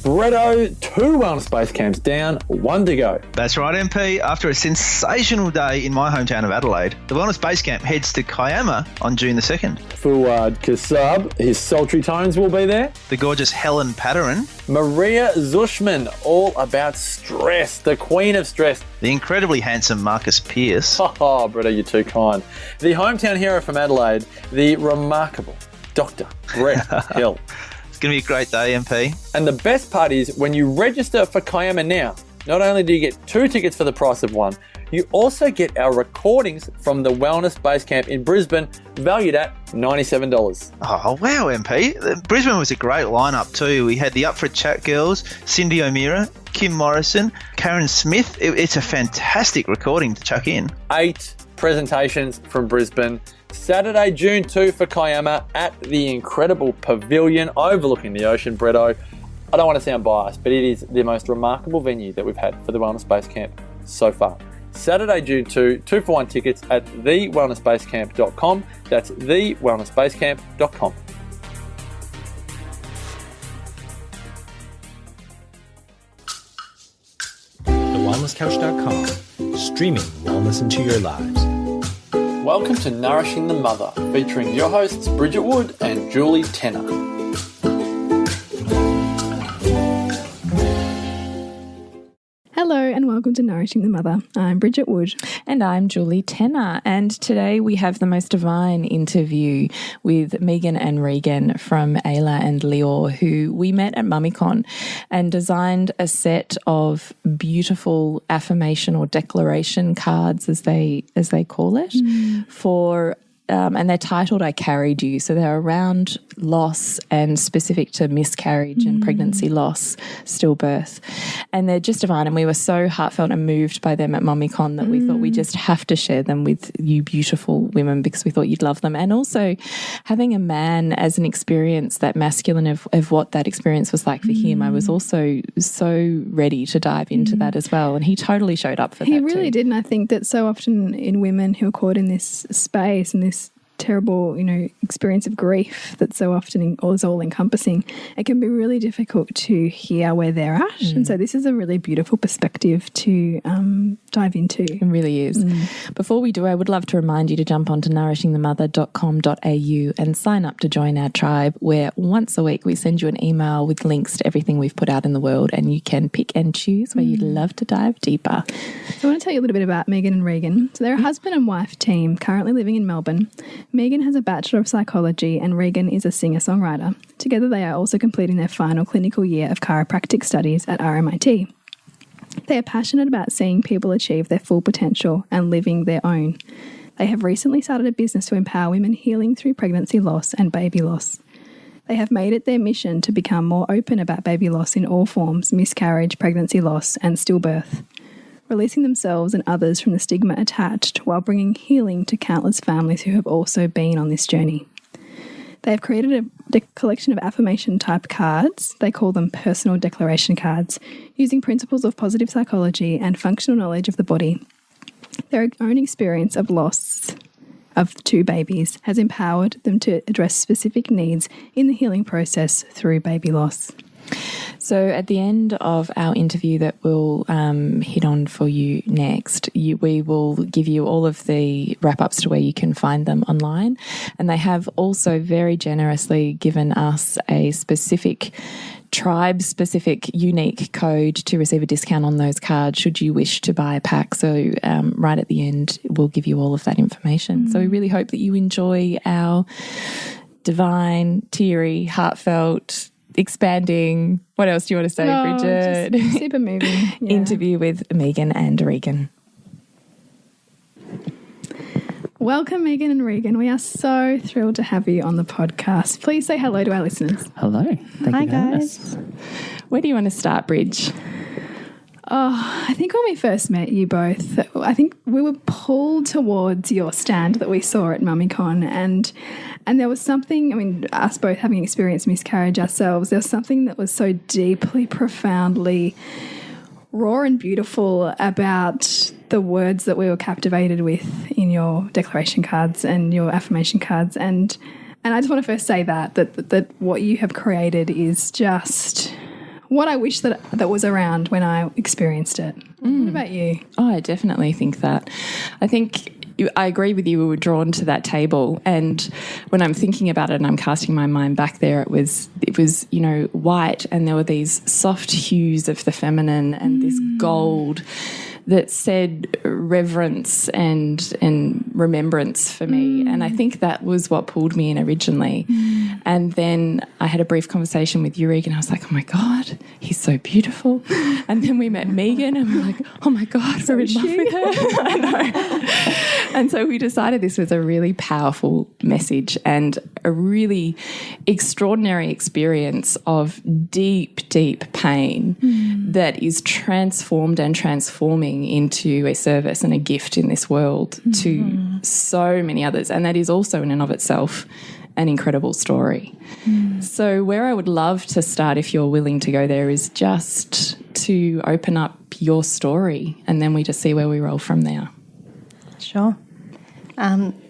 Bretto, 2 wellness base camps down, 1 to go. That's right, MP. After a sensational day in my hometown of Adelaide, the Wellness Base Camp heads to Kiama on June the 2nd. Fuad Kasab, his sultry tones will be there. The gorgeous Helen Patterin. Maria Zushman, all about stress, the queen of stress. The incredibly handsome Marcus Pearce. Oh, Bretto, you're too kind. The hometown hero from Adelaide, the remarkable Dr. Brett Hill. It's going to be a great day, MP. And the best part is when you register for Kiama now, not only do you get 2 tickets for the price of 1, you also get our recordings from the Wellness Base Camp in Brisbane, valued at $97. Oh, wow, MP. Brisbane was a great lineup too. We had the Up for a Chat girls, Cindy O'Meara, Kim Morrison, Karen Smith. It's a fantastic recording to chuck in. 8 presentations from Brisbane. Saturday, June 2 for Kiama at the incredible pavilion overlooking the ocean, Bretto. I don't want to sound biased, but it is the most remarkable venue that we've had for the Wellness Base Camp so far. Saturday, June 2, 2-for-1 tickets at thewellnessbasecamp.com. That's thewellnessbasecamp.com. TheWellnessCouch.com, streaming wellness into your lives. Welcome to Nourishing the Mother, featuring your hosts Bridget Wood and Julie Tenner. Hello and welcome to Nourishing the Mother. I'm Bridget Wood. And I'm Julie Tenner. And today we have the most divine interview with Megan and Regan from Aila and Lior, who we met at MummyCon and designed a set of beautiful affirmation or declaration cards, as they call it, for and they're titled I Carried You. So they're around loss and specific to miscarriage and pregnancy loss, stillbirth. And they're just divine. And we were so heartfelt and moved by them at MummyCon that we thought we just have to share them with you beautiful women because we thought you'd love them. And also having a man as an experience, that masculine of what that experience was like for him, I was also so ready to dive into that as well. And he totally showed up for that. He really did. And I think that so often in women who are caught in this space and this terrible, experience of grief that's so often is all encompassing, it can be really difficult to hear where they're at. And so this is a really beautiful perspective to dive into. It really is. Before we do, I would love to remind you to jump onto nourishingthemother.com.au and sign up to join our tribe, where once a week we send you an email with links to everything we've put out in the world, and you can pick and choose where you'd love to dive deeper. So I want to tell you a little bit about Megan and Regan. So they're a husband and wife team currently living in Melbourne. Megan has a Bachelor of Psychology and Regan is a singer-songwriter. Together they are also completing their final clinical year of chiropractic studies at RMIT. They are passionate about seeing people achieve their full potential and living their own. They have recently started a business to empower women healing through pregnancy loss and baby loss. They have made it their mission to become more open about baby loss in all forms, miscarriage, pregnancy loss and stillbirth, releasing themselves and others from the stigma attached while bringing healing to countless families who have also been on this journey. They have created a collection of affirmation-type cards. They call them personal declaration cards, using principles of positive psychology and functional knowledge of the body. Their own experience of loss of 2 babies has empowered them to address specific needs in the healing process through baby loss. So at the end of our interview that we'll hit on for you next, we will give you all of the wrap-ups to where you can find them online. And they have also very generously given us a specific tribe-specific unique code to receive a discount on those cards should you wish to buy a pack. So right at the end, we'll give you all of that information. So we really hope that you enjoy our divine, teary, heartfelt, expanding, what else do you want to say, Bridget? Just super moving. Yeah. Interview with Megan and Regan. Welcome, Megan and Regan. We are so thrilled to have you on the podcast. Please say hello to our listeners. Hello. Thank you for having us. Where do you want to start, Bridge? Oh, I think when we first met you both, I think we were pulled towards your stand that we saw at MummyCon, and there was something, I mean, us both having experienced miscarriage ourselves, there was something that was so deeply, profoundly raw and beautiful about the words that we were captivated with in your declaration cards and your affirmation cards. And I just want to first say that what you have created is just what I wish that was around when I experienced it. What about you? Oh, I definitely think that. I think I agree with you. We were drawn to that table, and when I'm thinking about it and I'm casting my mind back there, it was white, and there were these soft hues of the feminine and this gold that said reverence and remembrance for me. And I think that was what pulled me in originally. And then I had a brief conversation with you, Regan. I was like, oh my God, he's so beautiful. And then we met Megan and we were like, oh my God, we're in love with her. I know. And so we decided this was a really powerful message and a really extraordinary experience of deep, deep pain that is transformed and transforming into a service and a gift in this world to so many others. And that is also in and of itself an incredible story. So where I would love to start, if you're willing to go there, is just to open up your story, and then we just see where we roll from there. Sure.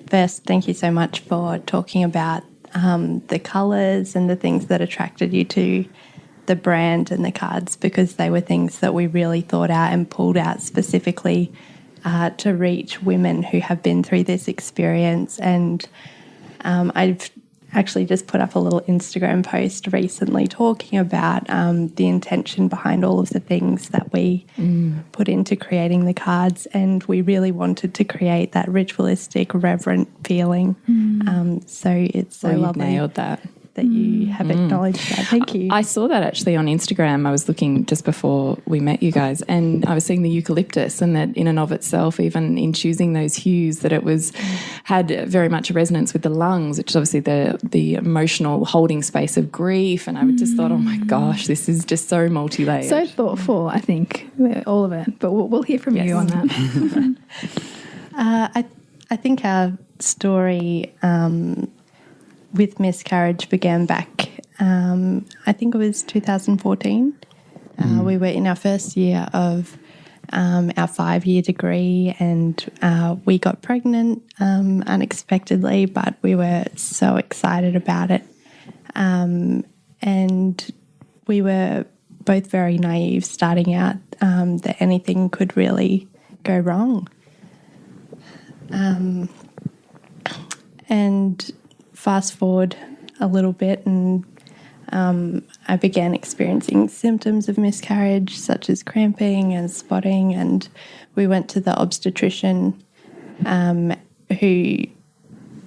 First, thank you so much for talking about the colours and the things that attracted you to the brand and the cards, because they were things that we really thought out and pulled out specifically to reach women who have been through this experience. And I've actually just put up a little Instagram post recently talking about the intention behind all of the things that we put into creating the cards, and we really wanted to create that ritualistic, reverent feeling. So it's so lovely. You nailed that you have acknowledged that. Thank you. I saw that actually on Instagram. I was looking just before we met you guys, and I was seeing the eucalyptus, and that in and of itself, even in choosing those hues, that it was had very much a resonance with the lungs, which is obviously the emotional holding space of grief. And I just thought, oh my gosh, this is just so multi-layered. So thoughtful, I think, all of it. But we'll hear from you on that. I think our story with Miscarriage began back, I think it was 2014. We were in our first year of our 5-year degree, and we got pregnant unexpectedly, but we were so excited about it. And we were both very naive starting out, that anything could really go wrong. And fast forward a little bit, and I began experiencing symptoms of miscarriage, such as cramping and spotting, and we went to the obstetrician who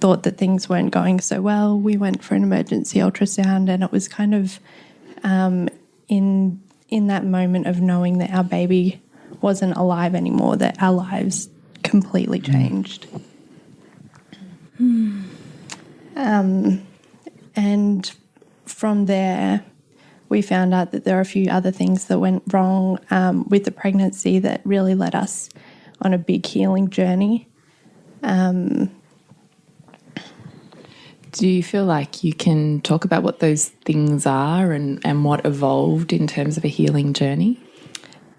thought that things weren't going so well. We went for an emergency ultrasound, and it was kind of in that moment of knowing that our baby wasn't alive anymore, that our lives completely changed. And from there, we found out that there are a few other things that went wrong with the pregnancy that really led us on a big healing journey. Do you feel like you can talk about what those things are and what evolved in terms of a healing journey?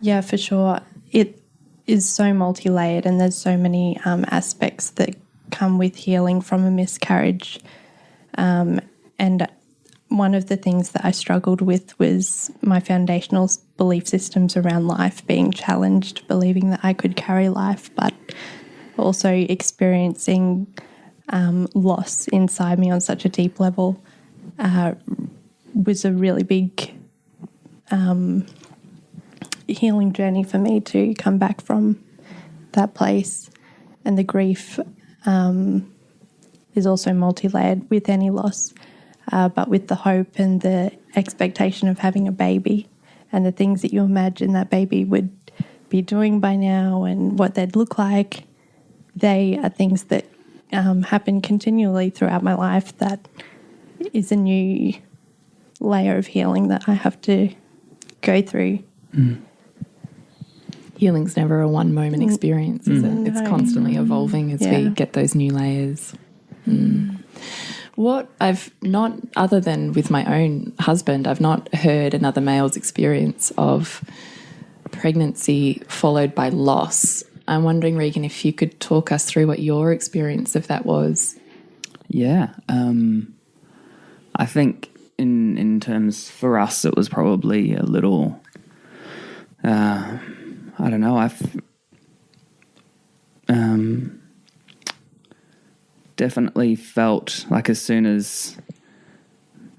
Yeah, for sure. It is so multi-layered, and there's so many aspects that come with healing from a miscarriage. And one of the things that I struggled with was my foundational belief systems around life being challenged, believing that I could carry life, but also experiencing loss inside me on such a deep level was a really big healing journey for me to come back from that place. And the grief is also multi-layered with any loss, but with the hope and the expectation of having a baby and the things that you imagine that baby would be doing by now and what they'd look like, they are things that happen continually throughout my life. That is a new layer of healing that I have to go through. Healing's never a one-moment experience, is it? No. It's constantly evolving as we get those new layers. What I've not, other than with my own husband, I've not heard another male's experience of pregnancy followed by loss. I'm wondering, Regan, if you could talk us through what your experience of that was. Yeah. I think in terms for us, it was probably a little, I don't know, I've definitely felt like as soon as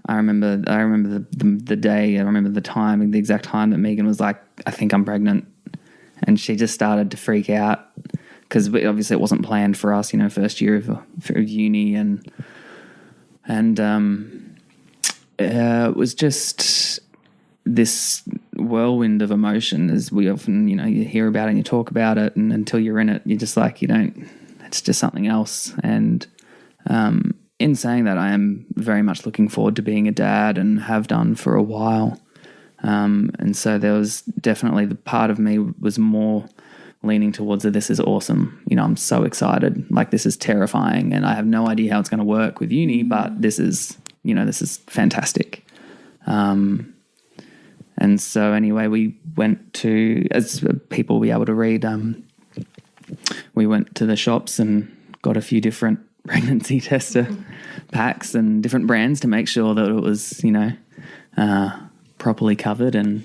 I remember the day, I remember the time, the exact time that Megan was like, I think I'm pregnant. And she just started to freak out because obviously it wasn't planned for us, first year of uni. And it was just this whirlwind of emotion, as we often, you hear about it and you talk about it, and until you're in it, you're just like, it's just something else. And in saying that, I am very much looking forward to being a dad and have done for a while. And so there was definitely the part of me was more leaning towards this is awesome. I'm so excited. Like, this is terrifying and I have no idea how it's going to work with uni, but this is fantastic. And so anyway, we went to, as people will be able to read, we went to the shops and got a few different pregnancy tester packs and different brands to make sure that it was, properly covered. And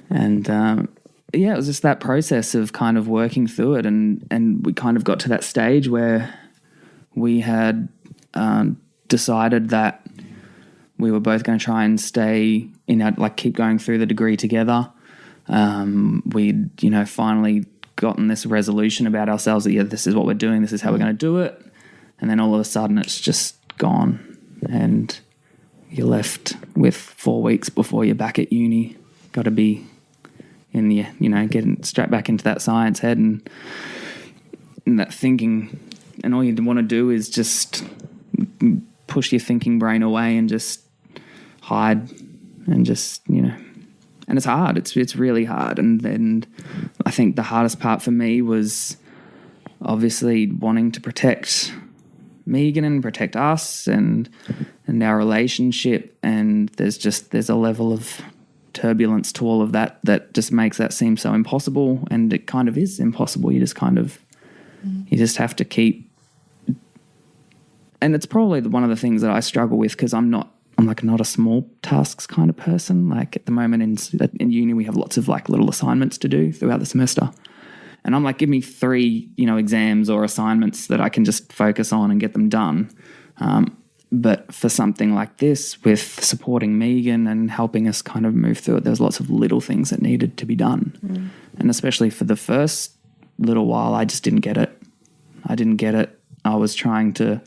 it was just that process of kind of working through it. And we kind of got to that stage where we had decided that we were both going to try and stay keep going through the degree together. We'd, finally gotten this resolution about ourselves that, this is what we're doing, this is how we're going to do it. And then all of a sudden it's just gone. And you're left with 4 weeks before you're back at uni. Got to be in the, getting strapped back into that science head and that thinking. And all you want to do is just push your thinking brain away and just hide and just, and it's hard. It's really hard. And I think the hardest part for me was obviously wanting to protect Megan and protect us and our relationship. And there's a level of turbulence to all of that just makes that seem so impossible. And it kind of is impossible. You just kind of, you just have to keep. And it's probably one of the things that I struggle with because I'm not a small tasks kind of person. Like at the moment in uni, we have lots of like little assignments to do throughout the semester. And I'm like, give me 3, exams or assignments that I can just focus on and get them done. But for something like this, with supporting Megan and helping us kind of move through it, there's lots of little things that needed to be done. And especially for the first little while, I just didn't get it. I was trying to,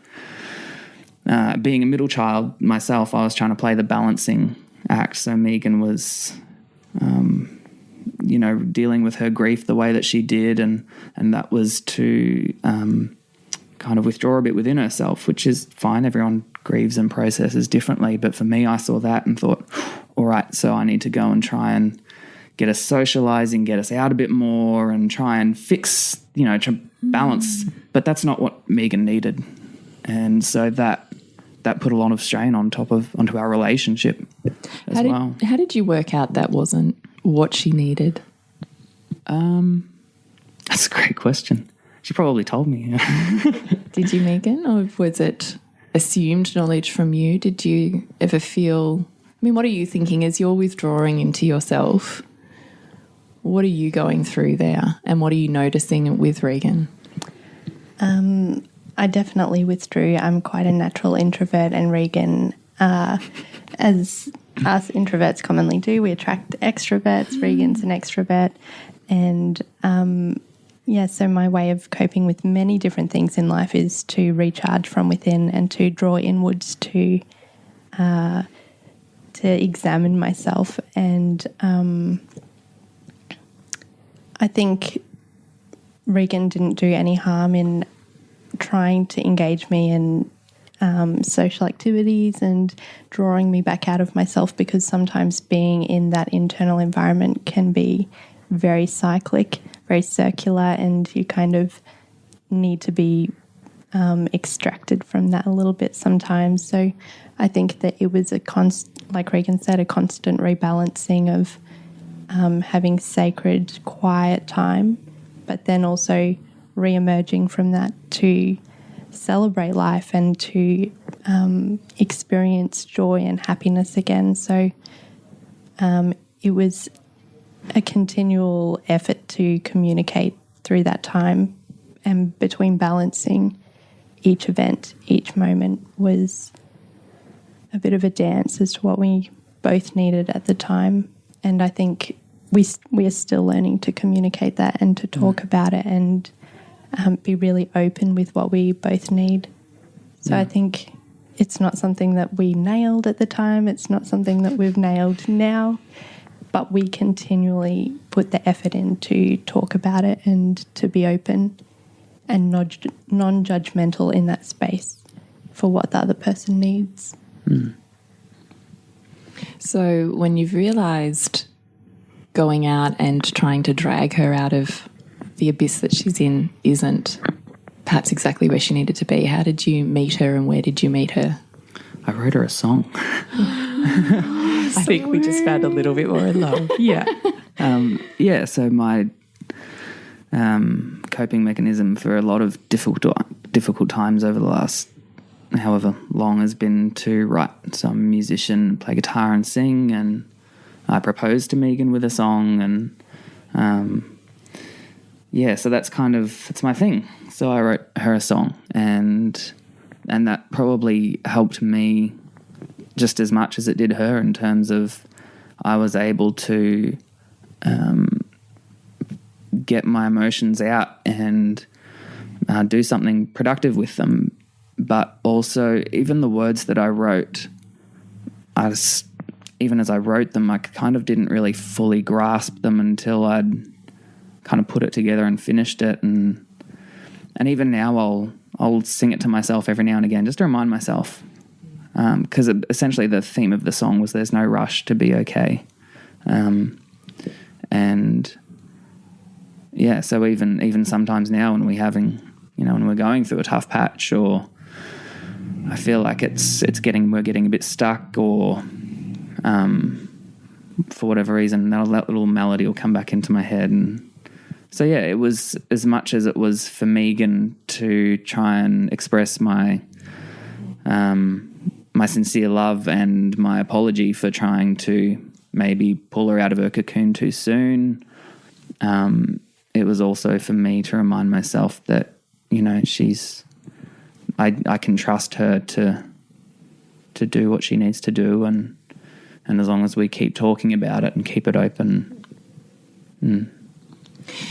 being a middle child myself, I was trying to play the balancing act. So Megan was, dealing with her grief the way that she did, and that was to kind of withdraw a bit within herself, which is fine. Everyone grieves and processes differently. But for me, I saw that and thought, all right, so I need to go and try and get us socializing, get us out a bit more and try and fix, to balance. But that's not what Megan needed. And so that put a lot of strain onto our relationship as well. How did you work out that wasn't what she needed? That's a great question. She probably told me. Did you, Megan, or was it assumed knowledge from you? Did you ever feel, what are you thinking as you're withdrawing into yourself? What are you going through there, and what are you noticing with Regan? I definitely withdrew. I'm quite a natural introvert, and Regan, as us introverts commonly do, we attract extroverts. Regan's an extrovert. And, so my way of coping with many different things in life is to recharge from within and to draw inwards to examine myself. And I think Regan didn't do any harm in trying to engage me in social activities and drawing me back out of myself, because sometimes being in that internal environment can be very cyclic, very circular, and you kind of need to be extracted from that a little bit sometimes. So I think that it was like Regan said, a constant rebalancing of having sacred, quiet time, but then also re-emerging from that to celebrate life and to experience joy and happiness again. So it was a continual effort to communicate through that time, and between balancing each event, each moment was a bit of a dance as to what we both needed at the time. And I think we are still learning to communicate that and to talk about it and be really open with what we both need. So I think it's not something that we nailed at the time. It's not something that we've nailed now, but we continually put the effort in to talk about it and to be open and non-judgmental in that space for what the other person needs. So when you've realised going out and trying to drag her out of the abyss that she's in isn't perhaps exactly where she needed to be, how did you meet her and where did you meet her? I wrote her a song. I think we just found a little bit more in love. Yeah. So my coping mechanism for a lot of difficult times over the last however long has been to write. So I'm a musician, play guitar and sing, and I proposed to Megan with a song, and so it's my thing. So I wrote her a song, and that probably helped me just as much as it did her in terms of I was able to get my emotions out and do something productive with them. But also, even the words that I wrote, even as I wrote them, I kind of didn't really fully grasp them until I'd kind of put it together and finished it. And even now I'll sing it to myself every now and again just to remind myself. Because essentially the theme of the song was there's no rush to be okay. So even sometimes now when when we're going through a tough patch, or I feel like we're getting a bit stuck, or for whatever reason, that little melody will come back into my head. And so it was, as much as it was for Megan to try and express my sincere love and my apology for trying to maybe pull her out of her cocoon too soon, it was also for me to remind myself that, I can trust her to do what she needs to do, and as long as we keep talking about it and keep it open, we'll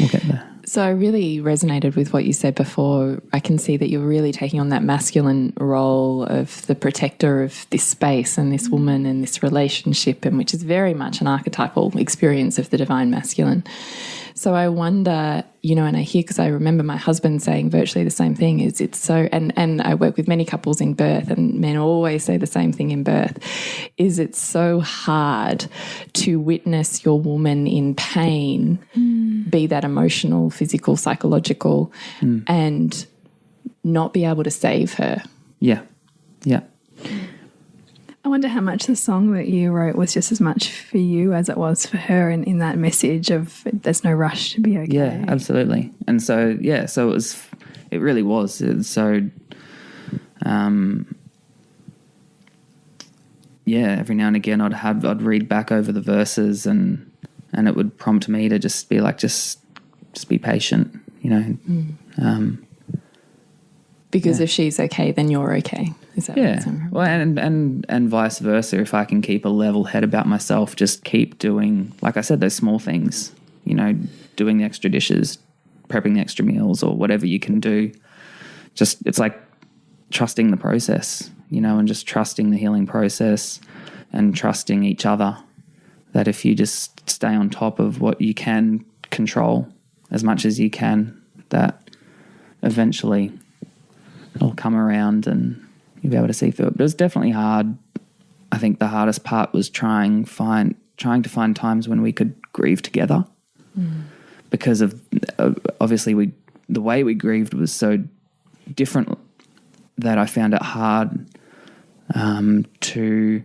get there. So I really resonated with what you said before. I can see that you're really taking on that masculine role of the protector of this space and this woman and this relationship, and which is very much an archetypal experience of the divine masculine. So I wonder, and I hear, because I remember my husband saying virtually the same thing, is it's so, and I work with many couples in birth, and men always say the same thing in birth, is it's so hard to witness your woman in pain, be that emotional, physical, psychological, and not be able to save her. Yeah. I wonder how much the song that you wrote was just as much for you as it was for her, and in that message of there's no rush to be okay. Yeah, absolutely. And so, it really was. So, every now and again I'd read back over the verses, and it would prompt me to just be like, just be patient, Because if she's okay, then you're okay. Is that what I'm well, and vice versa. If I can keep a level head about myself, just keep doing, like I said, those small things, doing the extra dishes, prepping the extra meals, or whatever you can do. Just, it's like trusting the process, and just trusting the healing process and trusting each other, that if you just stay on top of what you can control as much as you can, that eventually it'll come around and you'll be able to see through it. But it was definitely hard. I think the hardest part was trying to find times when we could grieve together, because of obviously the way we grieved was so different that I found it hard to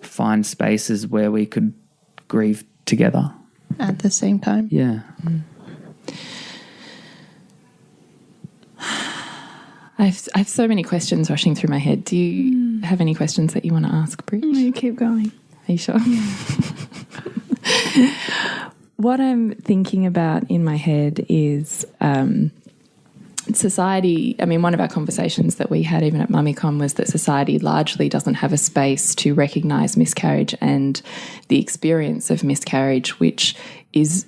find spaces where we could grieve together at the same time. I I have so many questions rushing through my head. Do you have any questions that you want to ask, Bridge? No, you keep going. Are you sure? What I'm thinking about in my head is society. I mean, one of our conversations that we had even at MummyCon was that society largely doesn't have a space to recognise miscarriage and the experience of miscarriage, which is,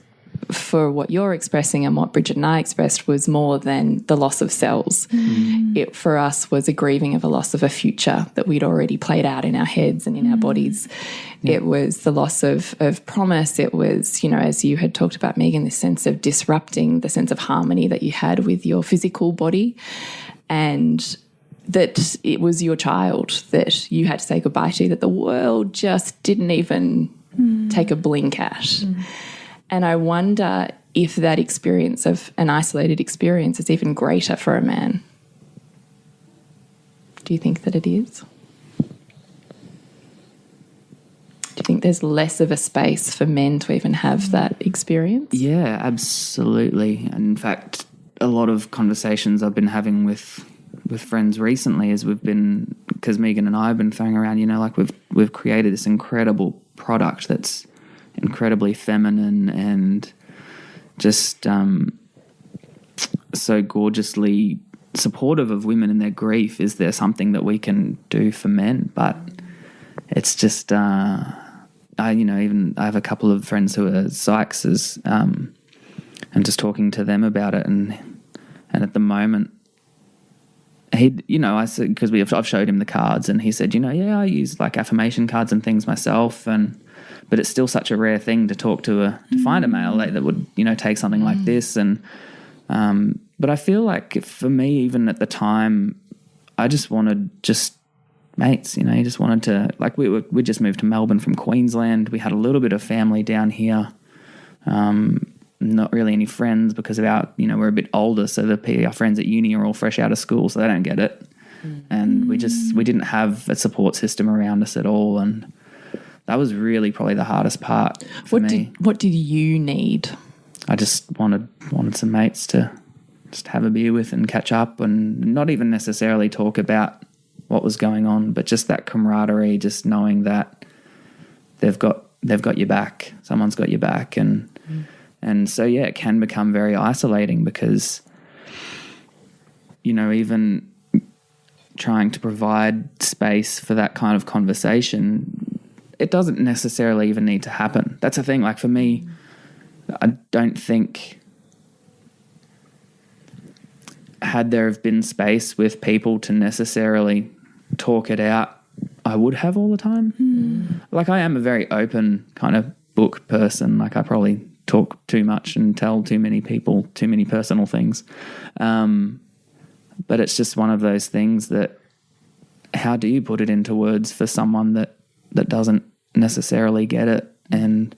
for what you're expressing and what Bridget and I expressed, was more than the loss of cells. It, for us, was a grieving of a loss of a future that we'd already played out in our heads and in our bodies. It was the loss of promise. It was, you know, as you had talked about, Megan, this sense of disrupting the sense of harmony that you had with your physical body, and that it was your child that you had to say goodbye to, that the world just didn't even take a blink at. And I wonder if that experience of an isolated experience is even greater for a man. Do you think that it is? Do you think there's less of a space for men to even have that experience? Yeah, absolutely. And in fact, a lot of conversations I've been having with friends recently is because Megan and I have been throwing around, you know, like we've created this incredible product that's incredibly feminine and just so gorgeously supportive of women in their grief. Is there something that we can do for men? But it's just I have a couple of friends who are psychs, and just talking to them about it, and at the moment I said, because I've showed him the cards, and he said, I use like affirmation cards and things myself, but it's still such a rare thing to talk to find a male that would, take something like this. And, but I feel like for me, even at the time, I just wanted mates, you just wanted to, like we just moved to Melbourne from Queensland. We had a little bit of family down here. Not really any friends because of we're a bit older. So our friends at uni are all fresh out of school, so they don't get it. And we didn't have a support system around us at all. And that was really probably the hardest part for me. What did you need? I just wanted some mates to just have a beer with and catch up, and not even necessarily talk about what was going on, but just that camaraderie, just knowing that they've got your back. Someone's got your back. And so, yeah, it can become very isolating because, even trying to provide space for that kind of conversation, it doesn't necessarily even need to happen. That's the thing. Like for me, I don't think had there have been space with people to necessarily talk it out, I would have all the time. Like I am a very open kind of book person. Like I probably talk too much and tell too many people too many personal things. But it's just one of those things that how do you put it into words for someone that doesn't necessarily get it? And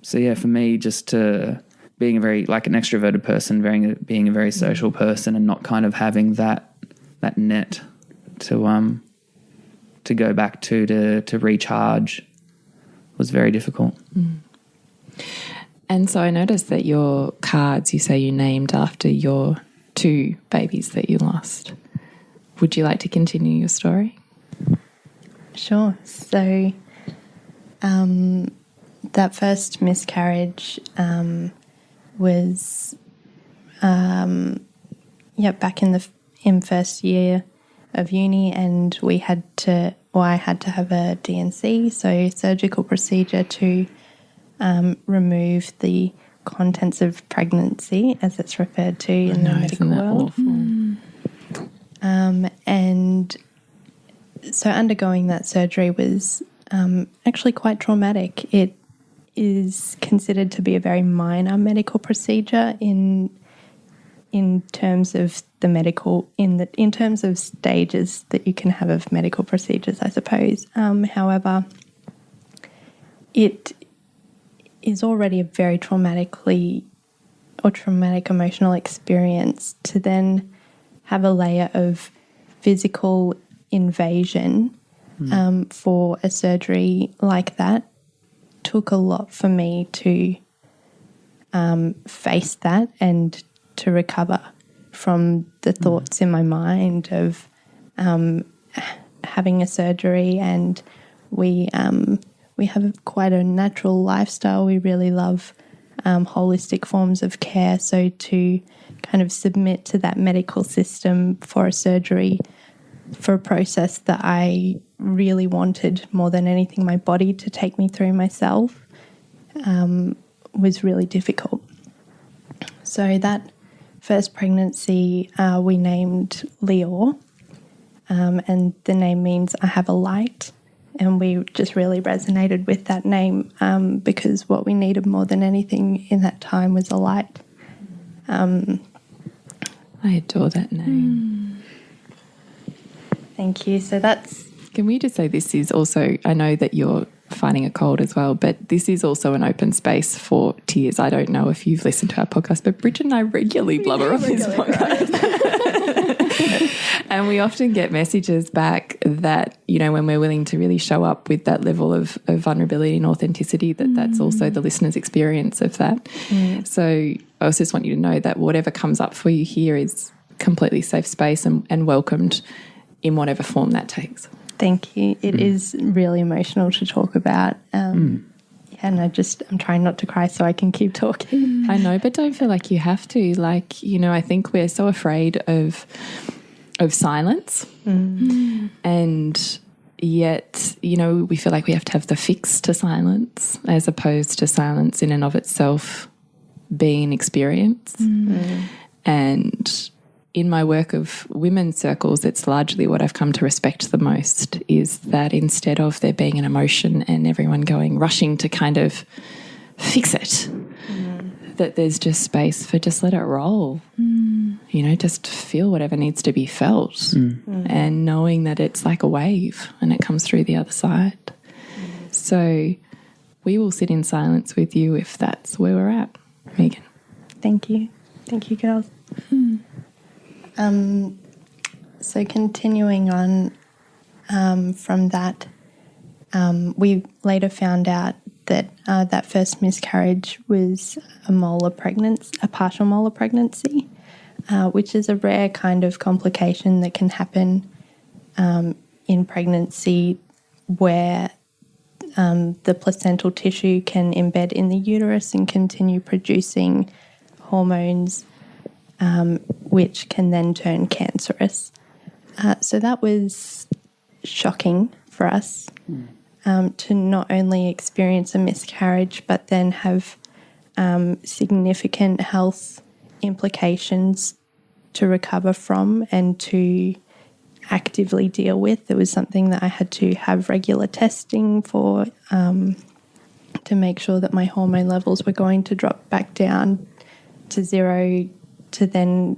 so, yeah, for me, just to being a very, like an extroverted person, being a very social person and not kind of having that net to go back to recharge was very difficult. And so I noticed that your cards, you say you named after your 2 babies that you lost. Would you like to continue your story? Sure. So that first miscarriage was back in first year of uni, and I had to have a DNC, so surgical procedure to remove the contents of pregnancy, as it's referred to in the medical world. And so undergoing that surgery was actually quite traumatic. It is considered to be a very minor medical procedure in terms of the medical in terms of stages that you can have of medical procedures, I suppose. However, it is already a very traumatic emotional experience. To then have a layer of physical invasion for a surgery like that took a lot for me to face that and to recover from the thoughts in my mind of having a surgery, and we have quite a natural lifestyle. We really love holistic forms of care. So to kind of submit to that medical system for a surgery, for a process that I really wanted more than anything, my body to take me through myself, was really difficult. So that first pregnancy we named Lior, and the name means I have a light. And we just really resonated with that name because what we needed more than anything in that time was a light. I adore that name. Thank you. So that's... Can we just say this is also, I know that you're fighting a cold as well, but this is also an open space for tears. I don't know if you've listened to our podcast, but Bridget and I regularly blubber on this podcast. And we often get messages back that, you know, when we're willing to really show up with that level of vulnerability and authenticity, that's also the listener's experience of that. So I also just want you to know that whatever comes up for you here is completely safe space and welcomed in whatever form that takes. Thank you. It is really emotional to talk about. And I'm trying not to cry so I can keep talking. I know, but don't feel like you have to. Like, you know, I think we're so afraid of silence, and yet, you know, we feel like we have to have the fix to silence, as opposed to silence in and of itself being an experience. And in my work of women's circles, it's largely what I've come to respect the most, is that instead of there being an emotion and everyone rushing to kind of fix it, that there's just space for just let it roll. You know, just feel whatever needs to be felt, and knowing that it's like a wave and it comes through the other side. So we will sit in silence with you if that's where we're at, Megan. Thank you. Thank you, girls. So continuing on from that, we later found out that that first miscarriage was a partial molar pregnancy, which is a rare kind of complication that can happen in pregnancy, where the placental tissue can embed in the uterus and continue producing hormones, which can then turn cancerous. So that was shocking for us, to not only experience a miscarriage but then have significant health implications to recover from and to actively deal with. It was something that I had to have regular testing for, to make sure that my hormone levels were going to drop back down to zero, to then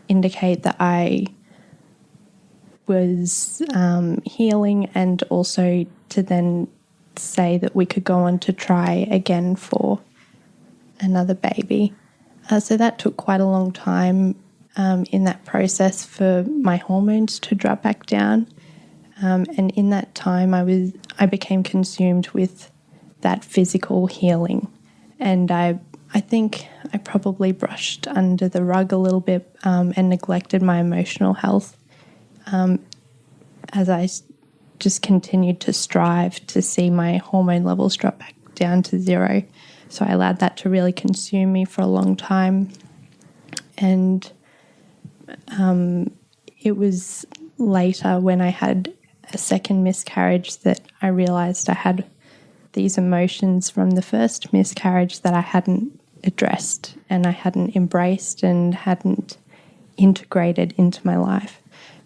indicate that I was healing, and also to then say that we could go on to try again for another baby. So that took quite a long time in that process for my hormones to drop back down. And in that time I became consumed with that physical healing. And I think I probably brushed under the rug a little bit and neglected my emotional health as I just continued to strive to see my hormone levels drop back down to zero. So I allowed that to really consume me for a long time. And it was later, when I had a second miscarriage, that I realised I had these emotions from the first miscarriage that I hadn't addressed and I hadn't embraced and hadn't integrated into my life.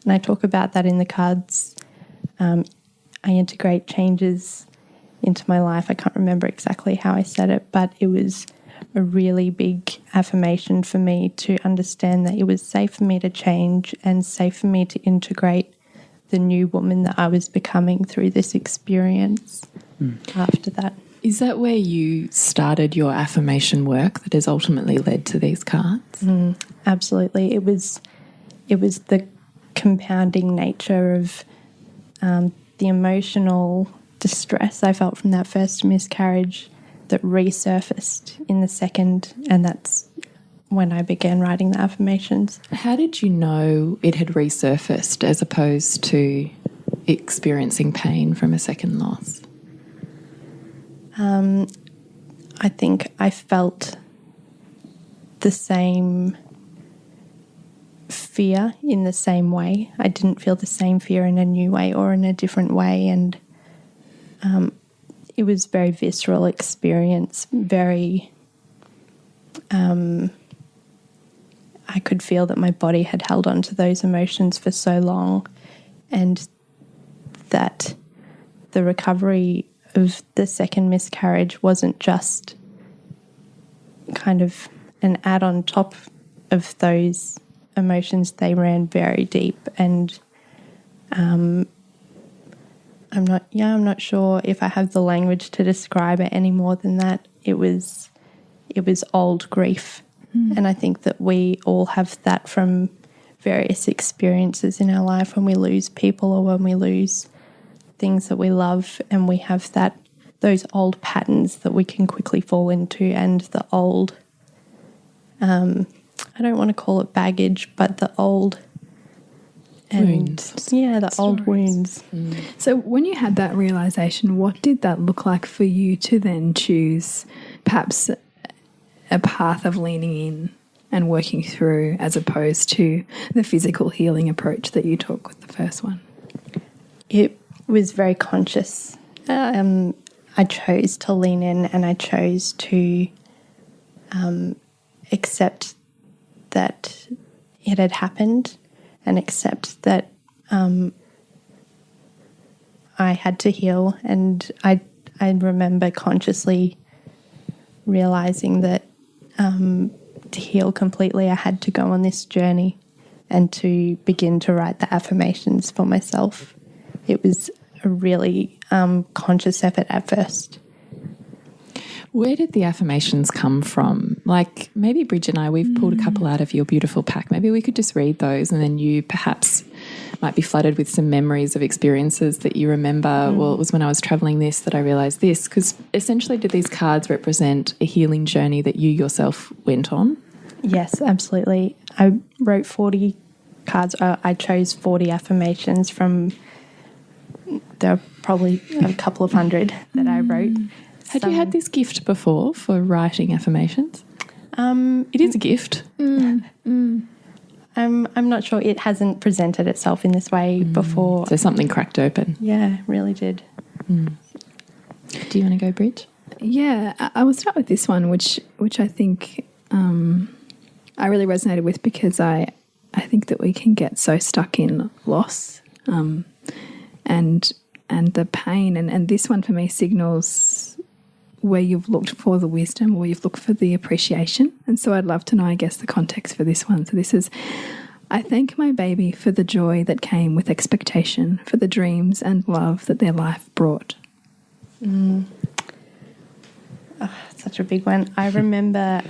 And I talk about that in the cards. I integrate changes into my life. I can't remember exactly how I said it, but it was a really big affirmation for me to understand that it was safe for me to change and safe for me to integrate the new woman that I was becoming through this experience after that. Is that where you started your affirmation work that has ultimately led to these cards? Absolutely. It was the compounding nature of the emotional distress I felt from that first miscarriage that resurfaced in the second, and that's when I began writing the affirmations. How did you know it had resurfaced as opposed to experiencing pain from a second loss? I think I felt the same fear in the same way. I didn't feel the same fear in a new way or in a different way, and it was very visceral experience, very I could feel that my body had held on to those emotions for so long, and that the recovery of the second miscarriage wasn't just kind of an add on top of those emotions. They ran very deep, and I'm not sure if I have the language to describe it any more than that. It was old grief. And I think that we all have that from various experiences in our life when we lose people or when we lose things that we love, and we have those old patterns that we can quickly fall into, and the old I don't want to call it baggage, but the old wounds. Yeah, the old wounds. So when you had that realisation, what did that look like for you to then choose perhaps a path of leaning in and working through, as opposed to the physical healing approach that you took with the first one? It was very conscious. I chose to lean in, and I chose to accept that it had happened, and accept that I had to heal. And I remember consciously realising that to heal completely, I had to go on this journey and to begin to write the affirmations for myself. It was a really conscious effort at first. Where did the affirmations come from? Like maybe Bridget and I, we've pulled a couple out of your beautiful pack. Maybe we could just read those, and then you perhaps might be flooded with some memories of experiences that you remember. Well, it was when I was travelling this that I realised this. Because essentially, did these cards represent a healing journey that you yourself went on? Yes, absolutely. I wrote 40 cards. I chose 40 affirmations from, there are probably a couple of hundred that I wrote. Had you had this gift before for writing affirmations? It is a gift. I'm not sure. It hasn't presented itself in this way before. So something cracked open. Yeah, really did. Do you want to go, Bridge? Yeah, I will start with this one, which I think I really resonated with, because I think that we can get so stuck in loss and the pain, and this one for me signals where you've looked for the wisdom, or you've looked for the appreciation. And so I'd love to know, I guess, the context for this one. So this is, I thank my baby for the joy that came with expectation, for the dreams and love that their life brought. Such a big one. I remember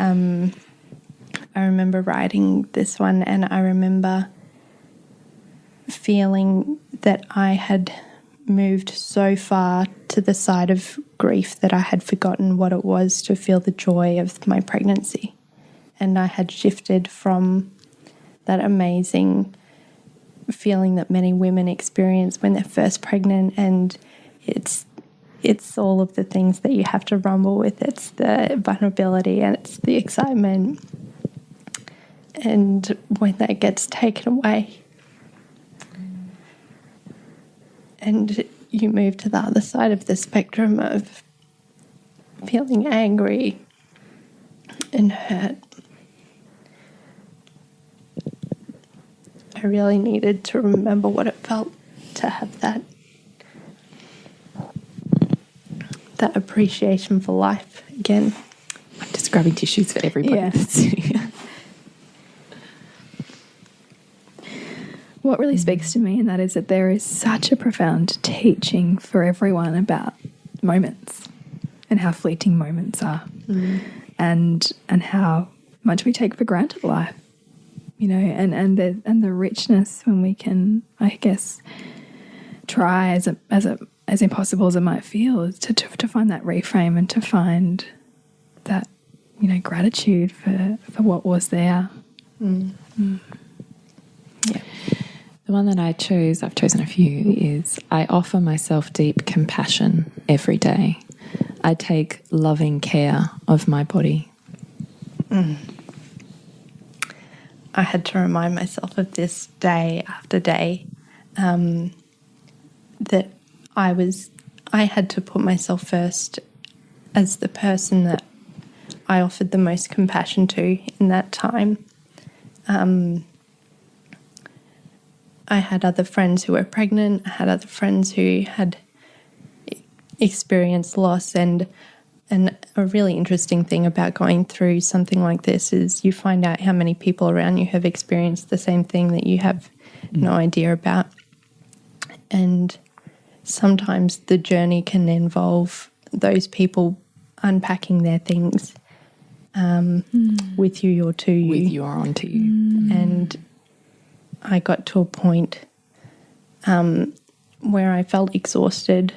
writing this one, and I remember feeling that I had moved so far to the side of grief that I had forgotten what it was to feel the joy of my pregnancy. And I had shifted from that amazing feeling that many women experience when they're first pregnant, and it's all of the things that you have to rumble with. It's the vulnerability and it's the excitement. And when that gets taken away, and you move to the other side of the spectrum of feeling angry and hurt, I really needed to remember what it felt to have that appreciation for life again. I'm just grabbing tissues for everybody. Yeah. What really speaks to me in that is that there is such a profound teaching for everyone about moments and how fleeting moments are, and how much we take for granted life, you know, and the richness when we can, I guess, try as impossible as it might feel, is to find that reframe and to find that gratitude for what was there. Yeah. The one that I've chosen a few, is I offer myself deep compassion every day. I take loving care of my body. I had to remind myself of this day after day, that I had to put myself first as the person that I offered the most compassion to in that time. I had other friends who were pregnant. I had other friends who had experienced loss, and a really interesting thing about going through something like this is you find out how many people around you have experienced the same thing that you have no idea about. And sometimes the journey can involve those people unpacking their things with you or to you. With you or onto you. And I got to a point where I felt exhausted,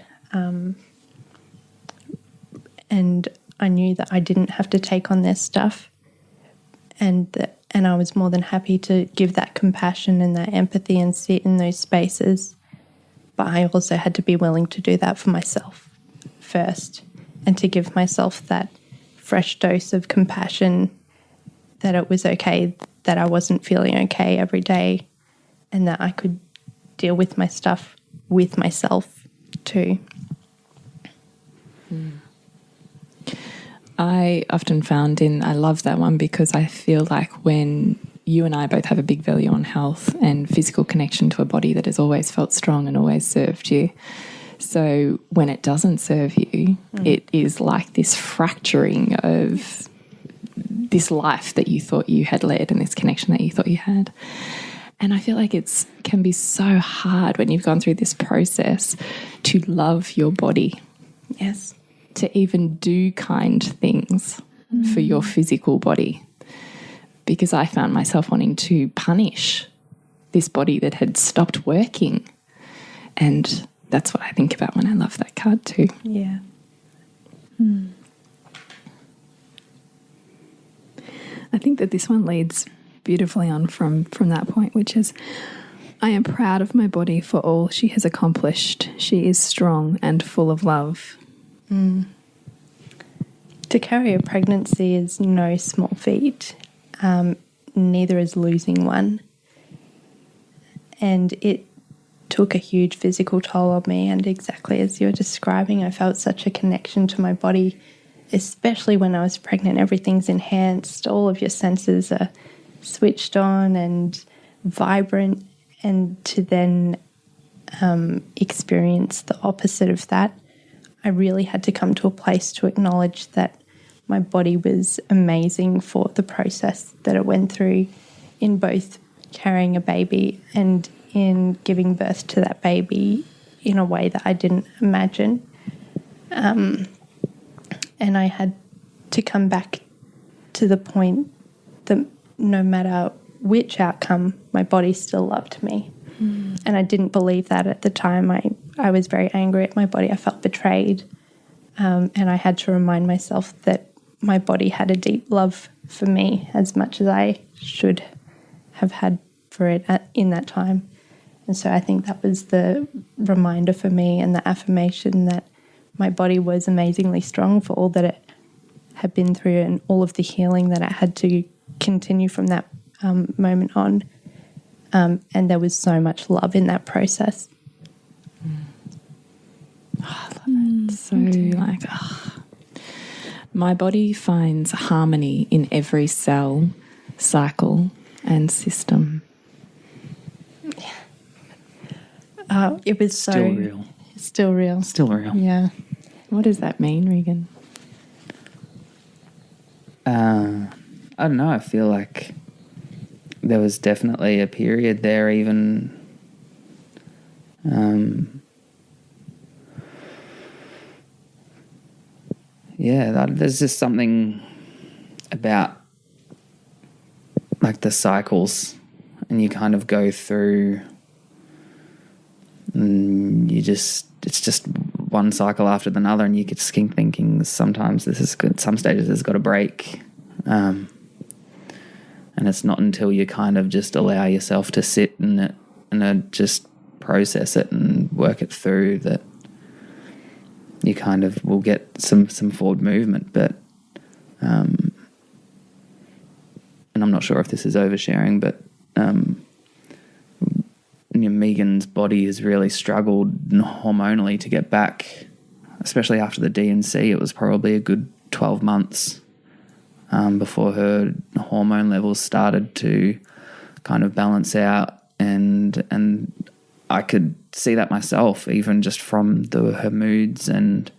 and I knew that I didn't have to take on their stuff, and I was more than happy to give that compassion and that empathy and sit in those spaces. But I also had to be willing to do that for myself first, and to give myself that fresh dose of compassion, that it was okay that I wasn't feeling okay every day, and that I could deal with my stuff with myself too. I often found I love that one because I feel like when you and I both have a big value on health and physical connection to a body that has always felt strong and always served you. So when it doesn't serve you, it is like this fracturing of this life that you thought you had led and this connection that you thought you had. And I feel like it can be so hard when you've gone through this process to love your body. Yes. To even do kind things for your physical body. Because I found myself wanting to punish this body that had stopped working. And that's what I think about when I love that card too. Yeah. I think that this one leads beautifully on from that point, which is, I am proud of my body for all she has accomplished. She is strong and full of love. To carry a pregnancy is no small feat. Neither is losing one. And it took a huge physical toll on me, and exactly as you're describing, I felt such a connection to my body, especially when I was pregnant. Everything's enhanced, all of your senses are switched on and vibrant, and to then experience the opposite of that, I really had to come to a place to acknowledge that my body was amazing for the process that it went through in both carrying a baby and in giving birth to that baby in a way that I didn't imagine. And I had to come back to the point that no matter which outcome, my body still loved me. And I didn't believe that at the time. I was very angry at my body. I felt betrayed. And I had to remind myself that my body had a deep love for me as much as I should have had for it in that time. And so I think that was the reminder for me and the affirmation that my body was amazingly strong for all that it had been through and all of the healing that it had to continue from that moment on. And there was so much love in that process. Oh, I love it. So my body finds harmony in every cell, cycle, and system. It was so Still real. Still real. Still real. Yeah. What does that mean, Regan? I don't know. I feel like there was definitely a period there, even there's just something about like the cycles, and you kind of go through, and it's just one cycle after another, and you get just keep thinking sometimes this is good, some stages has got to break, And it's not until you kind of just allow yourself to sit in it and just process it and work it through that you kind of will get some forward movement. But and I'm not sure if this is oversharing, but Megan's body has really struggled hormonally to get back, especially after the D&C. It was probably a good 12 months before her hormone levels started to kind of balance out, and I could see that myself, even just from her moods and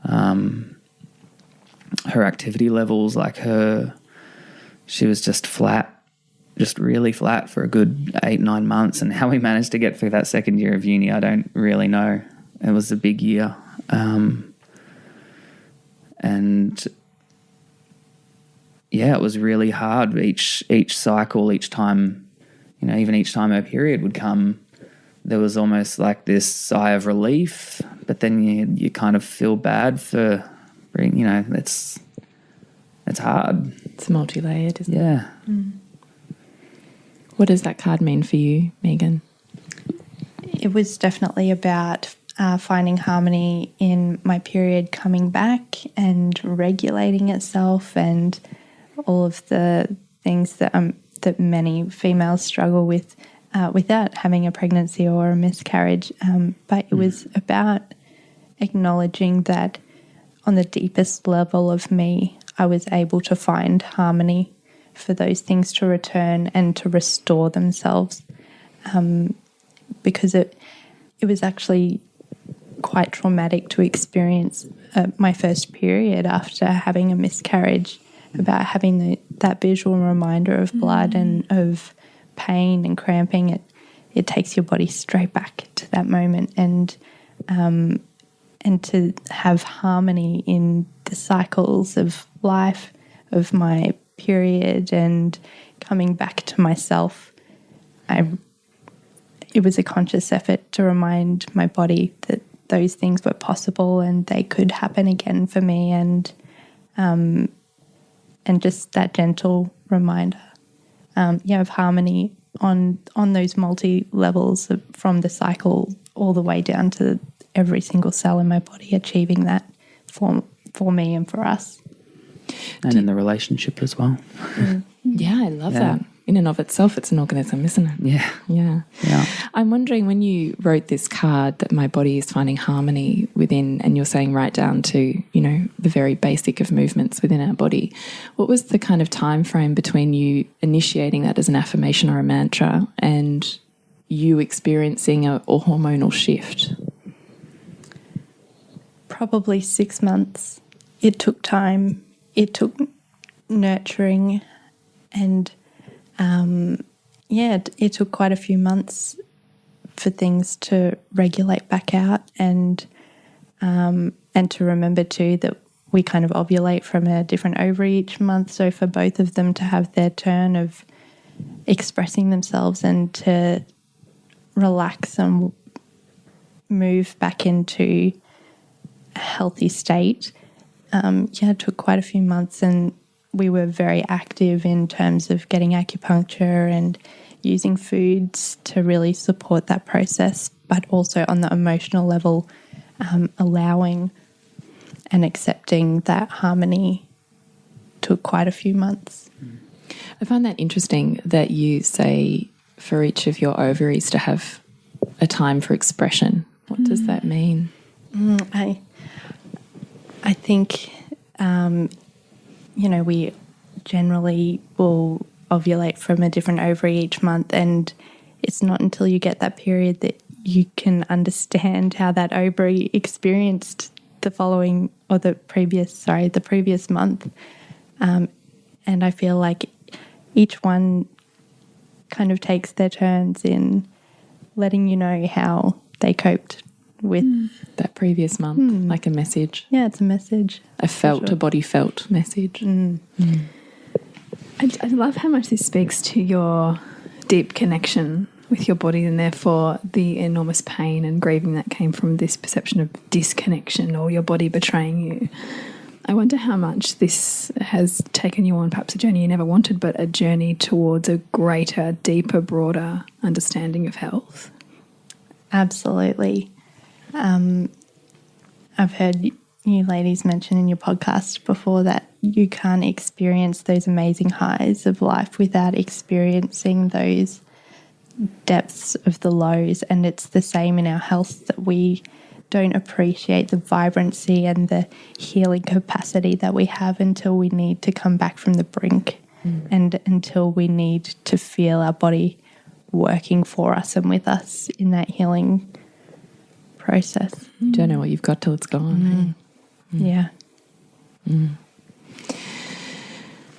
her activity levels. Like she was just flat, just really flat for a good 8-9 months. And how we managed to get through that second year of uni, I don't really know. It was a big year. And yeah, it was really hard. Each cycle, each time, even each time her period would come, there was almost like this sigh of relief, but then you kind of feel bad for, it's hard. It's multi-layered, isn't it? Yeah. Mm. What does that card mean for you, Megan? It was definitely about finding harmony in my period coming back and regulating itself, and all of the things that many females struggle with without having a pregnancy or a miscarriage. But it was about acknowledging that on the deepest level of me, I was able to find harmony for those things to return and to restore themselves, because it was actually quite traumatic to experience my first period after having a miscarriage, about having that visual reminder of blood and of pain and cramping. It takes your body straight back to that moment, and to have harmony in the cycles of life, of my period, and coming back to myself. It was a conscious effort to remind my body that those things were possible and they could happen again for me, and just that gentle reminder, of harmony on those multi levels from the cycle all the way down to every single cell in my body, achieving that for me and for us. And in the relationship as well. Yeah, I love that. In and of itself, it's an organism, isn't it? Yeah. Yeah. I'm wondering, when you wrote this card that my body is finding harmony within, and you're saying right down to, the very basic of movements within our body, what was the kind of time frame between you initiating that as an affirmation or a mantra and you experiencing a hormonal shift? Probably 6 months. It took time. It took nurturing, and it took quite a few months for things to regulate back out, and to remember too that we kind of ovulate from a different ovary each month. So for both of them to have their turn of expressing themselves and to relax and move back into a healthy state, it took quite a few months, and we were very active in terms of getting acupuncture and using foods to really support that process, but also on the emotional level, allowing and accepting that harmony took quite a few months. I find that interesting that you say for each of your ovaries to have a time for expression. What does that mean? I think, we generally will ovulate from a different ovary each month, and it's not until you get that period that you can understand how that ovary experienced the previous month. And I feel like each one kind of takes their turns in letting you know how they coped with that previous month, like a message. Yeah, it's a message. A body felt message. I love how much this speaks to your deep connection with your body, and therefore the enormous pain and grieving that came from this perception of disconnection or your body betraying you. I wonder how much this has taken you on, perhaps a journey you never wanted, but a journey towards a greater, deeper, broader understanding of health. Absolutely. I've heard you ladies mention in your podcast before that you can't experience those amazing highs of life without experiencing those depths of the lows, and it's the same in our health, that we don't appreciate the vibrancy and the healing capacity that we have until we need to come back from the brink and until we need to feel our body working for us and with us in that healing process. You don't know what you've got till it's gone. Yeah.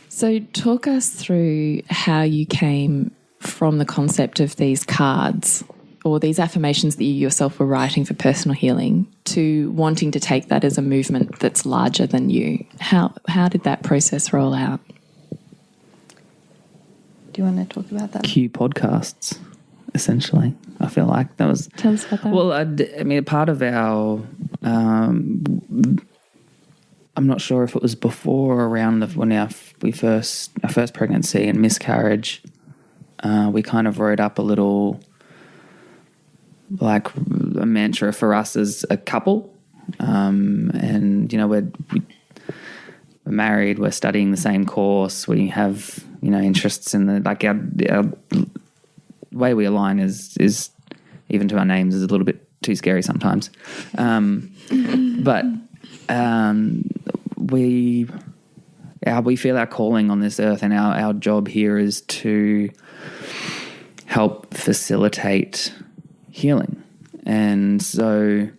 So talk us through how you came from the concept of these cards or these affirmations that you yourself were writing for personal healing to wanting to take that as a movement that's larger than you. How did that process roll out? Do you want to talk about that? Q podcasts, essentially. I feel like that was... Tell us about that. Well, I mean, part of our... I'm not sure if it was before or around when our first pregnancy and miscarriage, we kind of wrote up a little... like a mantra for us as a couple, and we're married, we're studying the same course, we have interests in our way we align is even to our names is a little bit too scary sometimes, but we feel our calling on this earth, and our job here is to help facilitate healing. And so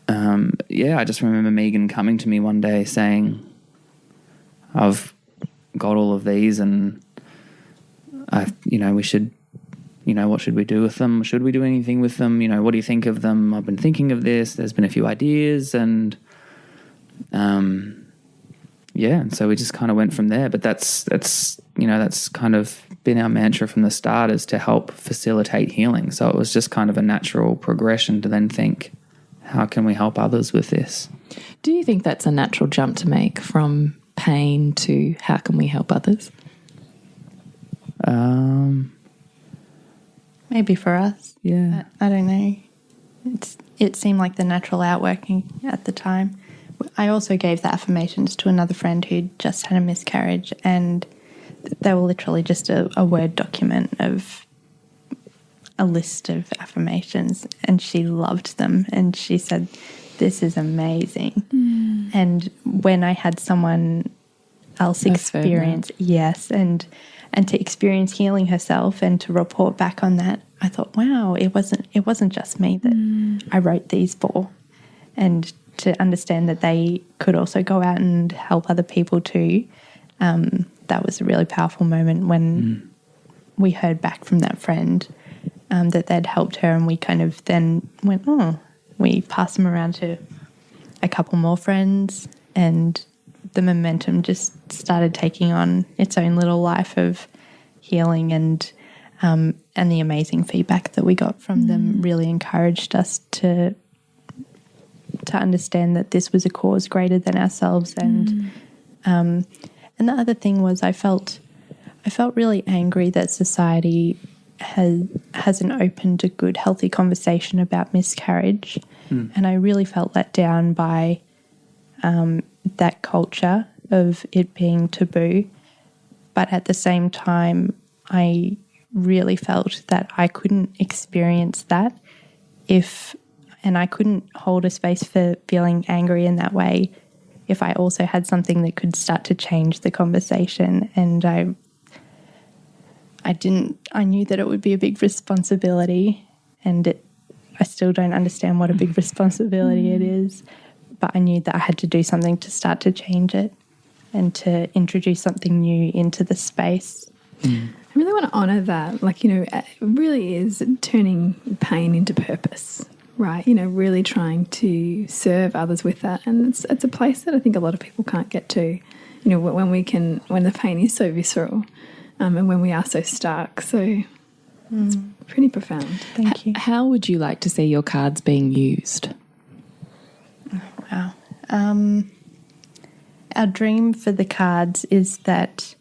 I just remember Megan coming to me one day saying, I've got all of these and we should, what should we do with them? Should we do anything with them? What do you think of them? I've been thinking of this. There's been a few ideas, and and so we just kind of went from there. But that's kind of been our mantra from the start, is to help facilitate healing. So it was just kind of a natural progression to then think, how can we help others with this? Do you think that's a natural jump to make from pain to how can we help others? Maybe for us. Yeah. I don't know. It seemed like the natural outworking at the time. I also gave the affirmations to another friend who'd just had a miscarriage, and they were literally just a Word document of a list of affirmations, and she loved them, and she said, this is amazing. And when I had someone else experience, and to experience healing herself and to report back on that, I thought, wow, it wasn't just me that I wrote these for. And to understand that they could also go out and help other people too, that was a really powerful moment when we heard back from that friend that they'd helped her, and we kind of then went, we passed them around to a couple more friends, and the momentum just started taking on its own little life of healing, and the amazing feedback that we got from them really encouraged us to understand that this was a cause greater than ourselves. And the other thing was I felt really angry that society hasn't opened a good, healthy conversation about miscarriage. And I really felt let down by that culture of it being taboo. But at the same time, I really felt that I couldn't experience that and I couldn't hold a space for feeling angry in that way if I also had something that could start to change the conversation. And I knew that it would be a big responsibility, and I still don't understand what a big responsibility it is, but I knew that I had to do something to start to change it and to introduce something new into the space. I really want to honour that. It really is turning pain into purpose, right? Really trying to serve others with that. And it's a place that I think a lot of people can't get to, when the pain is so visceral, and when we are so stark. So it's pretty profound. Thank you. How would you like to see your cards being used? Wow. Our dream for the cards is that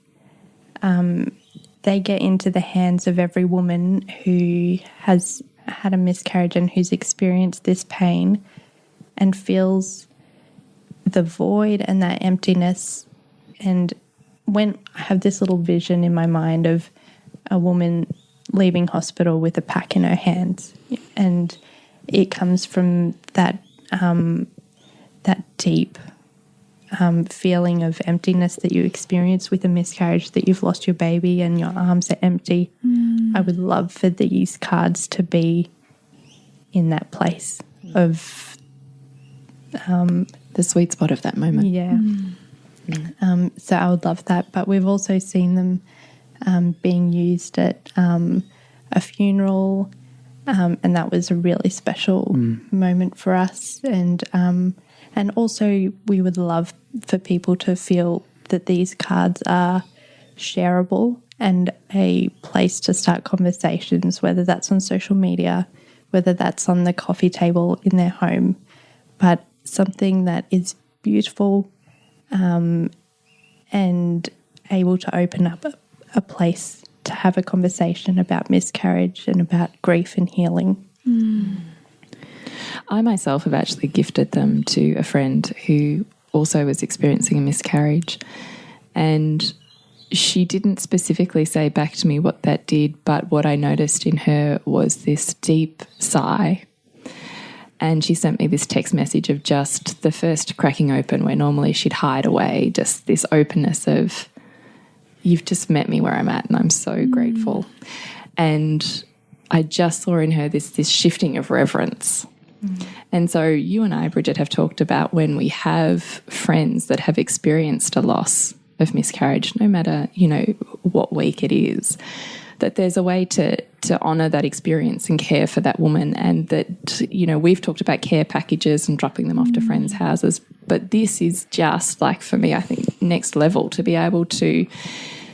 they get into the hands of every woman who has had a miscarriage and who's experienced this pain and feels the void and that emptiness. And when I have this little vision in my mind of a woman leaving hospital with a pack in her hands, and it comes from that deep feeling of emptiness that you experience with a miscarriage, that you've lost your baby and your arms are empty. I would love for these cards to be in that place of the sweet spot of that moment. Yeah. So I would love that. But we've also seen them being used at a funeral, and that was a really special moment for us. And also we would love for people to feel that these cards are shareable and a place to start conversations, whether that's on social media, whether that's on the coffee table in their home, but something that is beautiful and able to open up a place to have a conversation about miscarriage and about grief and healing. I myself have actually gifted them to a friend who also was experiencing a miscarriage, and she didn't specifically say back to me what that did, but what I noticed in her was this deep sigh. And she sent me this text message of just the first cracking open, where normally she'd hide away, just this openness of, you've just met me where I'm at and I'm so grateful. And I just saw in her this shifting of reverence. And so you and I, Bridget, have talked about when we have friends that have experienced a loss of miscarriage, no matter, what week it is, that there's a way to honour that experience and care for that woman. And that, we've talked about care packages and dropping them off to friends' houses, but this is just, like, for me, I think, next level, to be able to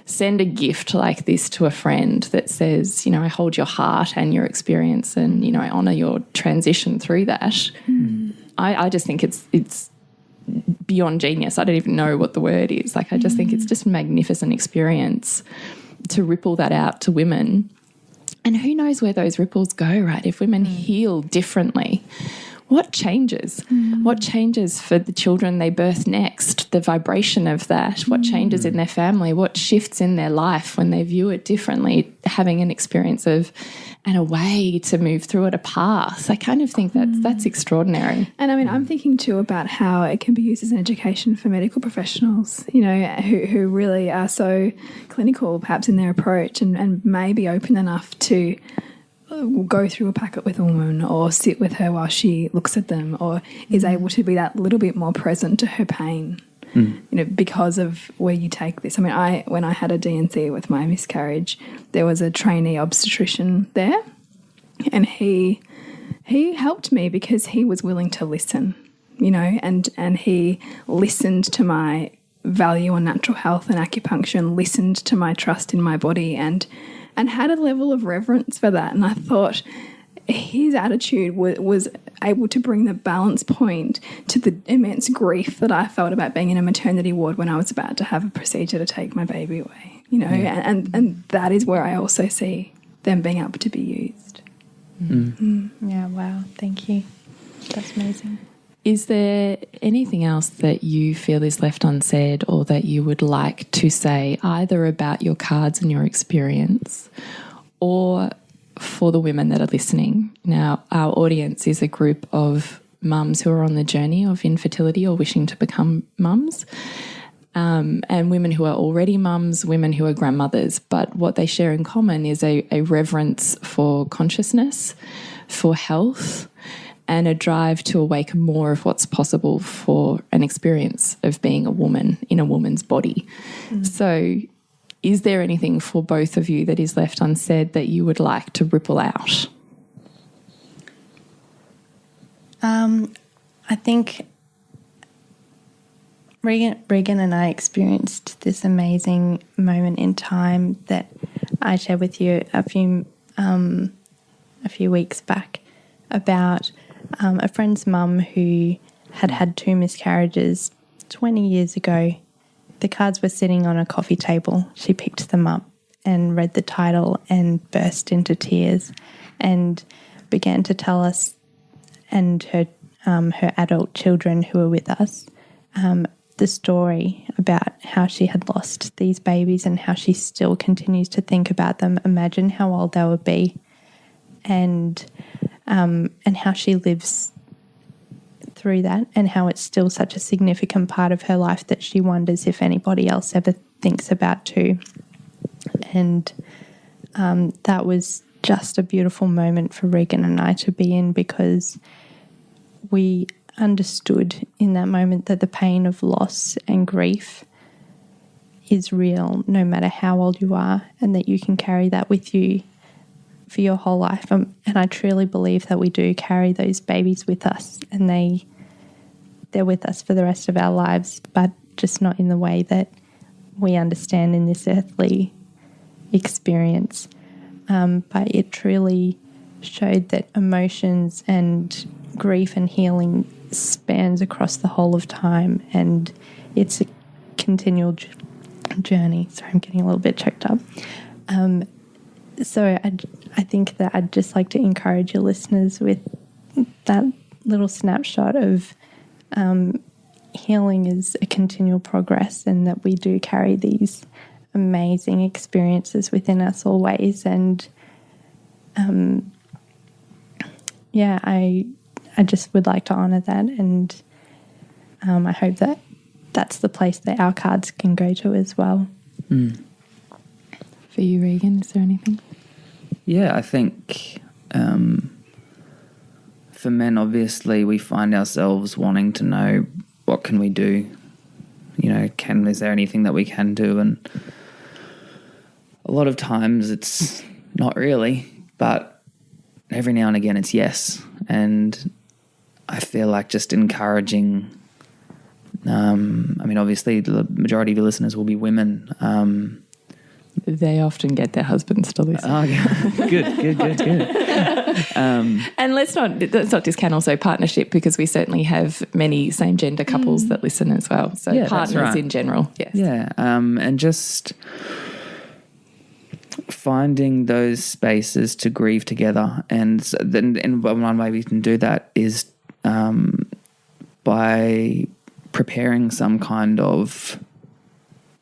send a gift like this to a friend that says, I hold your heart and your experience, and, I honour your transition through that. I just think it's beyond genius. I don't even know what the word is. Like, I just think it's just a magnificent experience to ripple that out to women. And who knows where those ripples go, right? If women heal differently, what changes? What changes for the children they birth next? The vibration of that. What changes in their family? What shifts in their life when they view it differently? Having an experience of and a way to move through it, a path. I kind of think that's extraordinary. And I mean, I'm thinking too about how it can be used as an education for medical professionals, who really are so clinical perhaps in their approach and may be open enough to go through a packet with a woman or sit with her while she looks at them, or is able to be that little bit more present to her pain, because of where you take this. I mean, when I had a DNC with my miscarriage, there was a trainee obstetrician there, and he helped me because he was willing to listen, and he listened to my value on natural health and acupuncture, and listened to my trust in my body, and had a level of reverence for that. And I thought his attitude was able to bring the balance point to the immense grief that I felt about being in a maternity ward when I was about to have a procedure to take my baby away, and that is where I also see them being able to be used. Yeah, wow, thank you. That's amazing. Is there anything else that you feel is left unsaid, or that you would like to say, either about your cards and your experience, or for the women that are listening? Now, our audience is a group of mums who are on the journey of infertility or wishing to become mums, and women who are already mums, women who are grandmothers. But what they share in common is a reverence for consciousness, for health, and a drive to awaken more of what's possible for an experience of being a woman in a woman's body. So is there anything for both of you that is left unsaid that you would like to ripple out? I think Regan and I experienced this amazing moment in time that I shared with you a few weeks back about a friend's mum who had had 2 miscarriages 20 years ago. The cards were sitting on a coffee table. She picked them up and read the title and burst into tears and began to tell us and her adult children who were with us the story about how she had lost these babies and how she still continues to think about them, imagine how old they would be, and how she lives through that, and how it's still such a significant part of her life that she wonders if anybody else ever thinks about too. And that was just a beautiful moment for Regan and I to be in, because we understood in that moment that the pain of loss and grief is real no matter how old you are, and that you can carry that with you for your whole life. And I truly believe that we do carry those babies with us, and they're with us for the rest of our lives, but just not in the way that we understand in this earthly experience. But it truly showed that emotions and grief and healing spans across the whole of time, and it's a continual journey. Sorry, I'm getting a little bit choked up. So I think that I'd just like to encourage your listeners with that little snapshot of healing is a continual progress, and that we do carry these amazing experiences within us always. And I just would like to honour that, and I hope that that's the place that our cards can go to as well. For you, Regan, is there anything? Yeah, I think for men, obviously, we find ourselves wanting to know, what can we do? You know, is there anything that we can do? And a lot of times it's not really, but every now and again it's yes. And I feel like just encouraging, obviously the majority of your listeners will be women. They often get their husbands to listen. Oh, good. And let's not discount also partnership, because we certainly have many same-gender couples that listen as well. So yeah, partners in general, yes. Yeah, and just finding those spaces to grieve together. And then one way we can do that is by preparing some kind of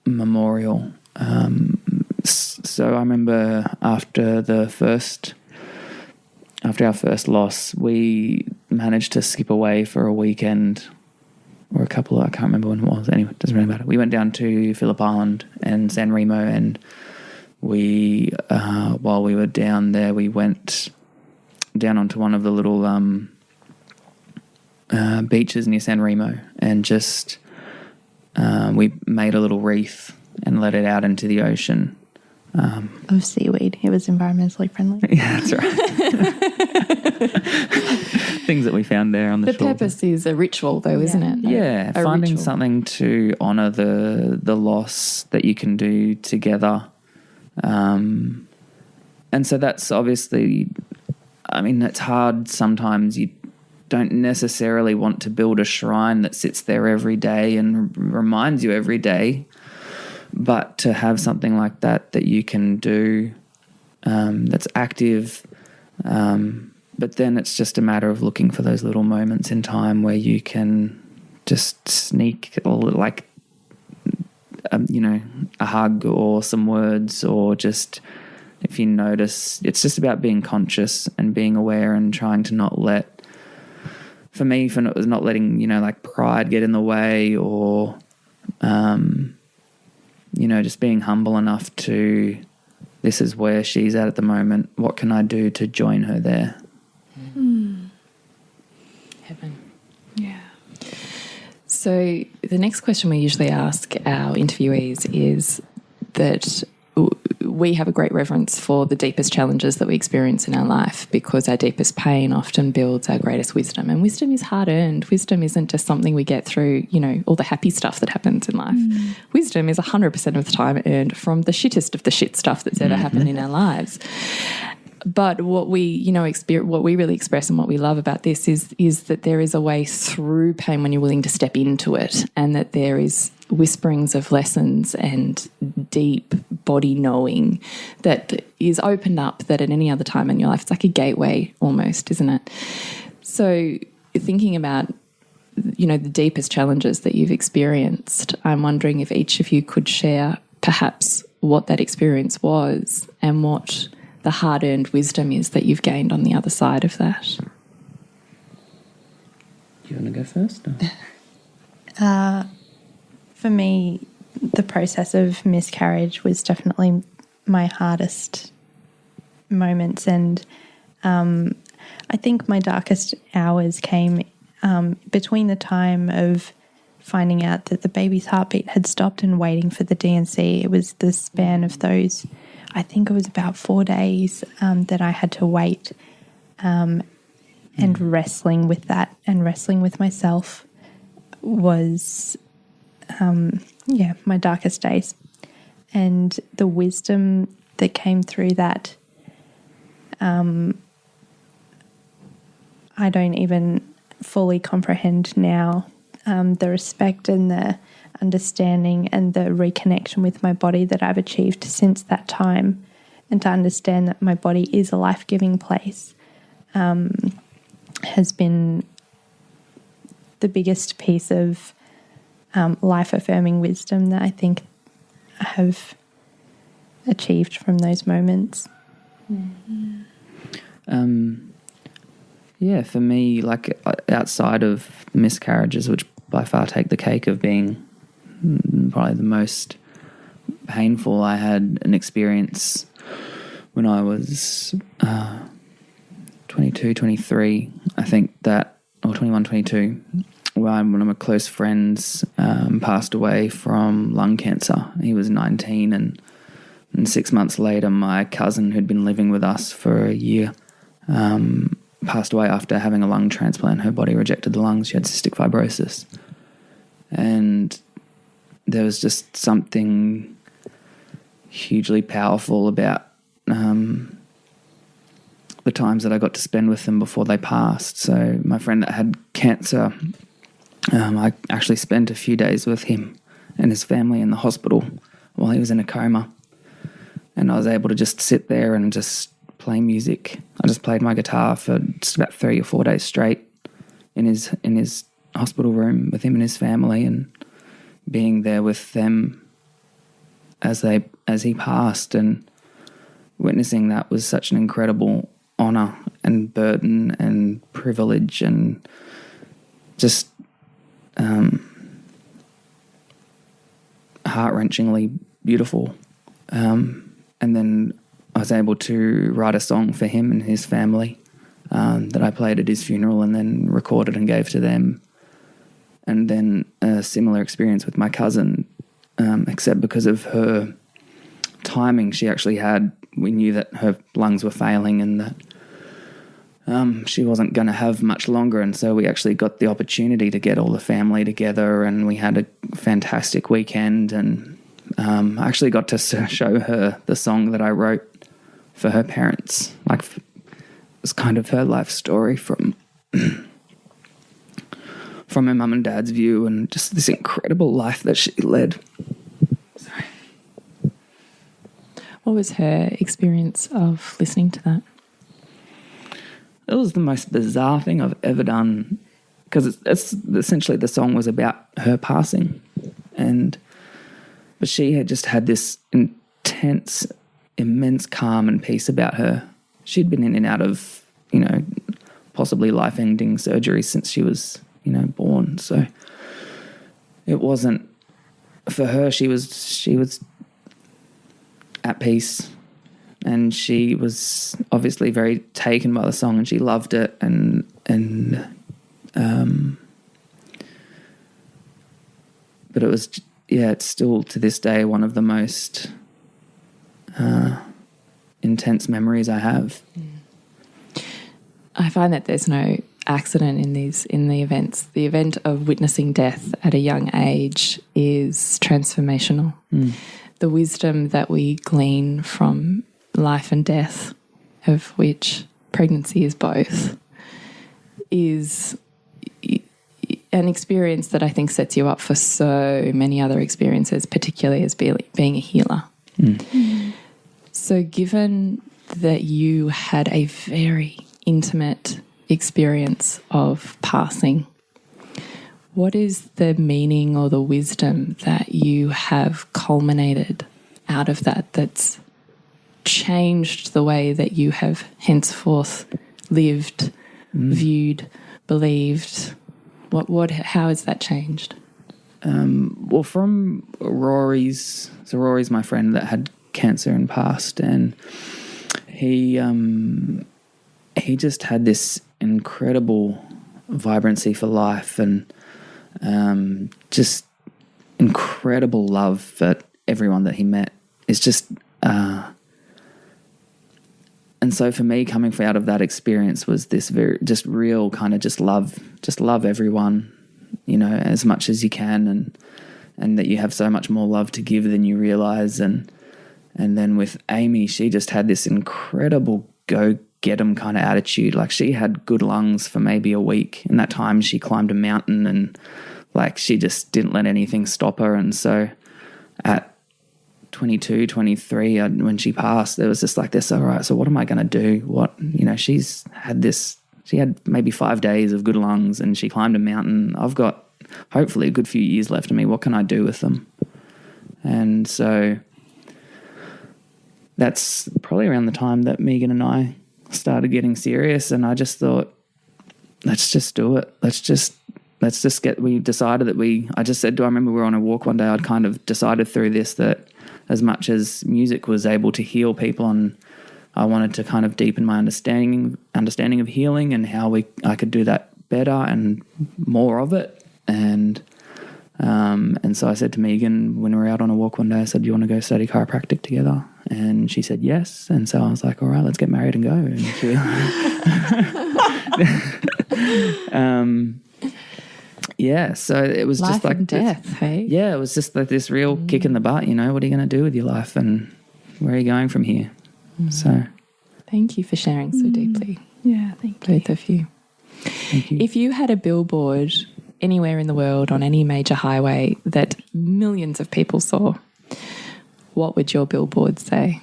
memorial. So I remember after our first loss, we managed to skip away for a weekend or a couple. I can't remember when it was. Anyway, it doesn't really matter. We went down to Phillip Island and San Remo, and we, while we were down there, we went down onto one of the little beaches near San Remo, and just we made a little wreath and let it out into the ocean. Of seaweed. It was environmentally friendly. Yeah, that's right. Things that we found there on the shore. The purpose is a ritual, though, isn't it? Yeah, finding ritual. Something to honour the loss that you can do together. And so that's obviously, it's hard sometimes. You don't necessarily want to build a shrine that sits there every day and reminds you every day. But to have something like that you can do that's active, but then it's just a matter of looking for those little moments in time where you can just sneak a hug or some words, or just, if you notice, it's just about being conscious and being aware and trying to not let, for me, not letting, pride get in the way, or just being humble enough to, this is where she's at the moment. What can I do to join her there? Heaven. Yeah. So the next question we usually ask our interviewees is that we have a great reverence for the deepest challenges that we experience in our life, because our deepest pain often builds our greatest wisdom. And wisdom is hard-earned. Wisdom isn't just something we get through, all the happy stuff that happens in life. Wisdom is 100% of the time earned from the shittest of the shit stuff that's ever happened in our lives. But what we, what we really express and what we love about this is that there is a way through pain when you're willing to step into it, and that there is whisperings of lessons and deep body knowing that is opened up that at any other time in your life, it's like a gateway almost, isn't it? So thinking about, the deepest challenges that you've experienced, I'm wondering if each of you could share perhaps what that experience was and what the hard-earned wisdom is that you've gained on the other side of that. Do you want to go first? For me, the process of miscarriage was definitely my hardest moments, and I think my darkest hours came between the time of finding out that the baby's heartbeat had stopped and waiting for the D&C. It was the span of those, I think it was about 4 days that I had to wait, and wrestling with that and wrestling with myself was, my darkest days. And the wisdom that came through that, I don't even fully comprehend now. The respect and the understanding and the reconnection with my body that I've achieved since that time, and to understand that my body is a life-giving place, has been the biggest piece of life-affirming wisdom that I think I have achieved from those moments. Yeah, for me, like outside of miscarriages, which by far take the cake of being probably the most painful, I had an experience when I was 22, 23, I think that, or 21, 22, where one of my close friends passed away from lung cancer. He was 19, and 6 months later, my cousin, who'd been living with us for a year, passed away after having a lung transplant. Her body rejected the lungs. She had cystic fibrosis. And there was just something hugely powerful about the times that I got to spend with them before they passed. So my friend that had cancer, I actually spent a few days with him and his family in the hospital while he was in a coma. And I was able to just sit there and just play music. I just played my guitar for just about 3 or 4 days straight in his hospital room with him and his family, and being there with them as he passed, and witnessing that was such an incredible honour and burden and privilege, and just heart-wrenchingly beautiful. And then I was able to write a song for him and his family that I played at his funeral and then recorded and gave to them. And then a similar experience with my cousin, except because of her timing, we knew that her lungs were failing and that she wasn't going to have much longer. And so we actually got the opportunity to get all the family together, and we had a fantastic weekend. And I actually got to show her the song that I wrote for her parents. Like, it was kind of her life story from her mum and dad's view, and just this incredible life that she led. Sorry. What was her experience of listening to that? It was the most bizarre thing I've ever done, because it's essentially the song was about her passing, but she had just had this intense, immense calm and peace about her. She'd been in and out of, possibly life-ending surgery since she was, born. So it wasn't, for her, she was at peace, and she was obviously very taken by the song, and she loved it, and but it was, it's still to this day one of the most intense memories I have. I find that there's no accident in the events. The event of witnessing death at a young age is transformational. The wisdom that we glean from life and death of which pregnancy is both, is an experience that I think sets you up for so many other experiences, particularly as being a healer. So given that you had a very intimate experience of passing, what is the meaning or the wisdom that you have culminated out of that that's changed the way that you have henceforth lived, viewed, believed? How has that changed? Well, from Rory's my friend that had cancer and passed, and he just had this incredible vibrancy for life and just incredible love for everyone that he met. It's just and so for me, coming out of that experience was this very just real kind of just love everyone, you know, as much as you can, and that you have so much more love to give than you realize. And then with Amy, she just had this incredible go get 'em kind of attitude. Like, she had good lungs for maybe a week. In that time, she climbed a mountain, and like, she just didn't let anything stop her. And so at 22, 23, when she passed, there was just like this, all right, so what am I going to do? What, you know, she had maybe 5 days of good lungs, and she climbed a mountain. I've got hopefully a good few years left of me. What can I do with them? And so that's probably around the time that Megan and I started getting serious, and I just thought, let's just do it. We decided that I just said, I remember we were on a walk one day, I'd kind of decided through this that as much as music was able to heal people, and I wanted to kind of deepen my understanding of healing and how I could do that better and more of it. And so I said to Megan when we were out on a walk one day, I said, do you want to go study chiropractic together? And she said yes. And so I was like, all right, let's get married and go. And she, yeah, so it was life just like and death, hey? Yeah, it was just like this real kick in the butt, you know, what are you going to do with your life and where are you going from here? So thank you for sharing so deeply. Yeah, thank you. Both of you. Thank you. If you had a billboard anywhere in the world on any major highway that millions of people saw, what would your billboard say?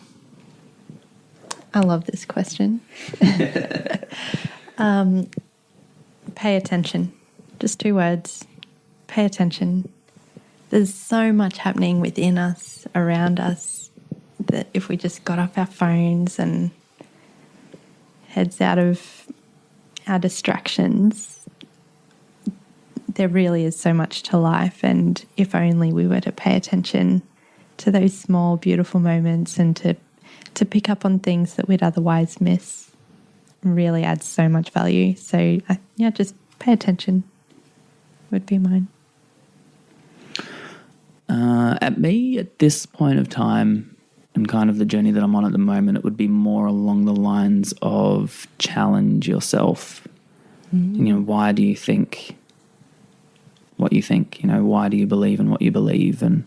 I love this question. Pay attention. Just 2 words. Pay attention. There's so much happening within us, around us, that if we just got off our phones and heads out of our distractions, there really is so much to life. And if only we were to pay attention to those small, beautiful moments and to pick up on things that we'd otherwise miss, really adds so much value. So, just pay attention would be mine. At this point of time and kind of the journey that I'm on at the moment, it would be more along the lines of challenge yourself. You know, why do you think what you think? You know, why do you believe in what you believe? And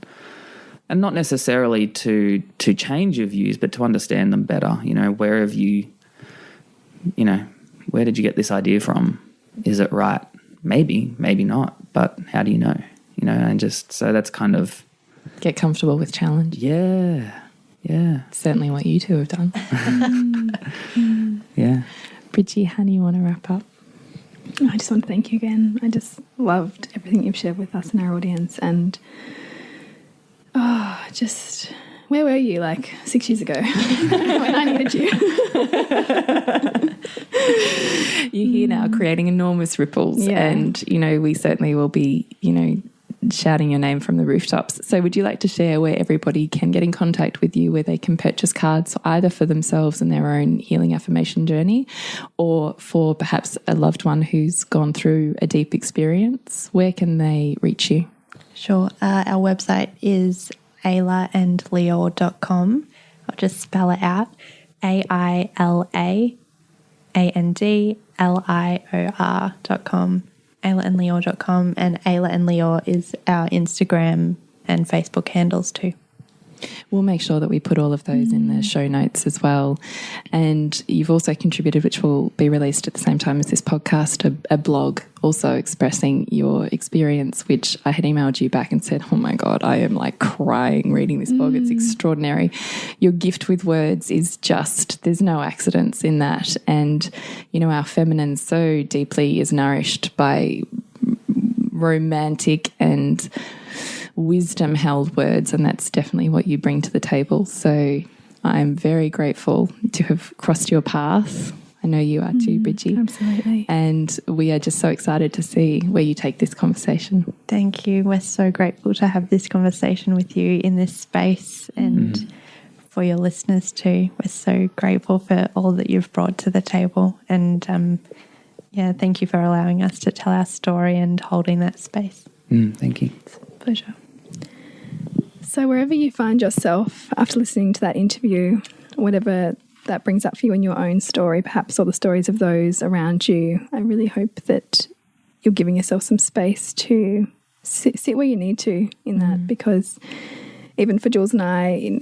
not necessarily to change your views, but to understand them better. You know, where did you get this idea from? Is it right? Maybe not, but how do you know? You know, and just, so that's kind of... Get comfortable with challenge. Yeah. Certainly what you two have done. Yeah. Bridgie, how do you want to wrap up? I just want to thank you again. I just loved everything you've shared with us and our audience. And where were you like 6 years ago when I needed you? You're here now creating enormous ripples. Yeah. And, you know, we certainly will be, you know, shouting your name from the rooftops. So would you like to share where everybody can get in contact with you, where they can purchase cards either for themselves and their own healing affirmation journey, or for perhaps a loved one who's gone through a deep experience? Where can they reach you? Sure. Our website is ailaandlior.com. I'll just spell it out. AILAANDLIOR.com. AilaandLior.com, and Aila and Lior is our Instagram and Facebook handles too. We'll make sure that we put all of those in the show notes as well. And you've also contributed, which will be released at the same time as this podcast, a blog also expressing your experience, which I had emailed you back and said, oh my God, I am like crying reading this blog. It's extraordinary. Your gift with words is just, there's no accidents in that. And, you know, our feminine so deeply is nourished by romantic and wisdom held words, and that's definitely what you bring to the table. So I'm very grateful to have crossed your path. I know you are too, Bridgie. Absolutely. And we are just so excited to see where you take this conversation. Thank you. We're so grateful to have this conversation with you in this space, and for your listeners too. We're so grateful for all that you've brought to the table, and thank you for allowing us to tell our story and holding that space. Thank you. It's a pleasure. So wherever you find yourself after listening to that interview, whatever that brings up for you in your own story, perhaps, or the stories of those around you, I really hope that you're giving yourself some space to sit where you need to in that, because even for Jules and I,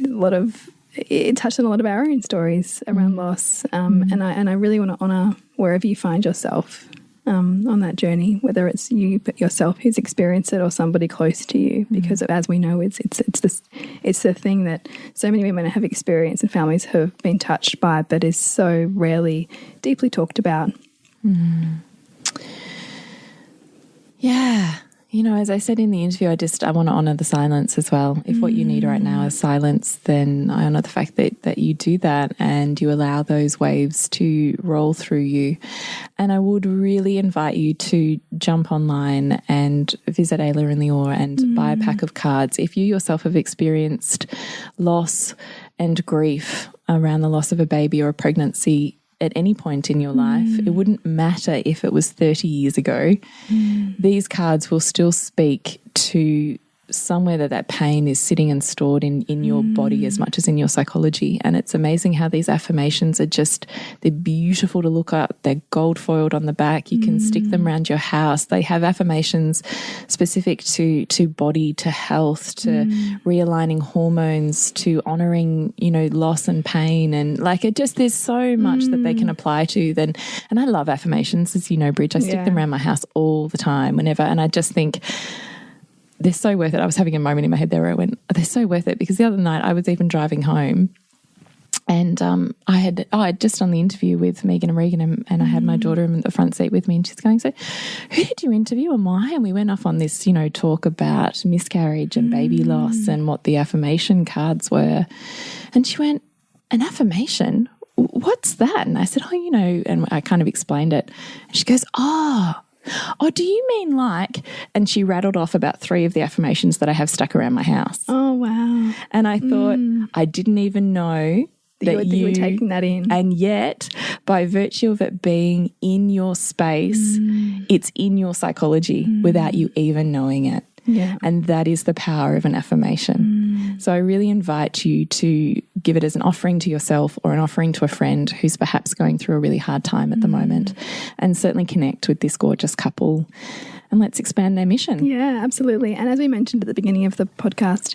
it touched on a lot of our own stories around loss, and I really want to honour wherever you find yourself on that journey, whether it's you yourself who's experienced it or somebody close to you, because as we know, it's the thing that so many women have experienced and families have been touched by, but is so rarely deeply talked about. Yeah. You know, as I said in the interview, I want to honour the silence as well. If what you need right now is silence, then I honour the fact that you do that and you allow those waves to roll through you. And I would really invite you to jump online and visit Aila and Lior and buy a pack of cards. If you yourself have experienced loss and grief around the loss of a baby or a pregnancy at any point in your life, it wouldn't matter if it was 30 years ago, these cards will still speak to somewhere that pain is sitting and stored in your body as much as in your psychology. And it's amazing how these affirmations are they're beautiful to look at. They're gold foiled on the back. You can stick them around your house. They have affirmations specific to body, to health, to realigning hormones, to honouring, loss and pain. And there's so much that they can apply to then. And I love affirmations, as you know, Bridge. I stick them around my house all the time, whenever. And I just think they're so worth it. I was having a moment in my head there where I went, they're so worth it, because the other night I was even driving home and I had just done the interview with Megan and Regan, and I had my daughter in the front seat with me, and she's going, so who did you interview and why? And we went off on this, talk about miscarriage and baby loss and what the affirmation cards were. And she went, an affirmation? What's that? And I said, and I kind of explained it. And she goes, oh, do you mean like, and she rattled off about 3 of the affirmations that I have stuck around my house. Oh, wow. And I thought, I didn't even know that you were taking that in. And yet, by virtue of it being in your space, it's in your psychology without you even knowing it. Yeah. And that is the power of an affirmation. So I really invite you to give it as an offering to yourself or an offering to a friend who's perhaps going through a really hard time at the moment, and certainly connect with this gorgeous couple and let's expand their mission. Yeah, absolutely. And as we mentioned at the beginning of the podcast,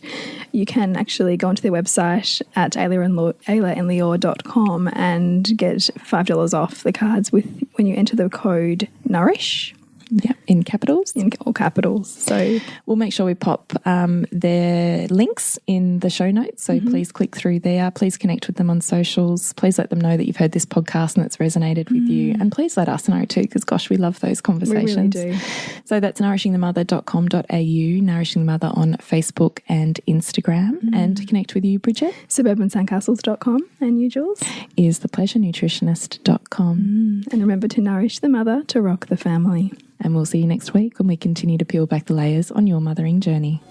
you can actually go onto their website at ailaandlior.com and get $5 off the cards when you enter the code NOURISH. Yeah, in capitals. In all capitals. So we'll make sure we pop their links in the show notes. So please click through there. Please connect with them on socials. Please let them know that you've heard this podcast and it's resonated with you. And please let us know too, because gosh, we love those conversations. We really do. So that's nourishingthemother.com.au, Nourishing the Mother on Facebook and Instagram. And to connect with you, Bridget, suburbansandcastles.com, and you, Jules, is thepleasurenutritionist.com. And remember to nourish the mother to rock the family. And we'll see you next week when we continue to peel back the layers on your mothering journey.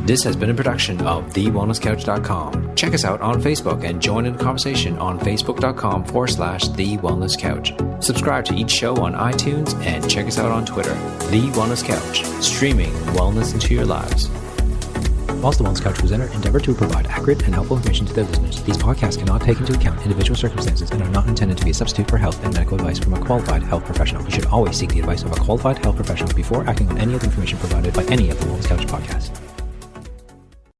This has been a production of TheWellnessCouch.com. Check us out on Facebook and join in the conversation on Facebook.com/TheWellnessCouch. Subscribe to each show on iTunes and check us out on Twitter. The Wellness Couch, streaming wellness into your lives. Whilst the Wellness Couch presenter endeavor to provide accurate and helpful information to their listeners, these podcasts cannot take into account individual circumstances and are not intended to be a substitute for health and medical advice from a qualified health professional. You should always seek the advice of a qualified health professional before acting on any of the information provided by any of the Wellness Couch podcasts.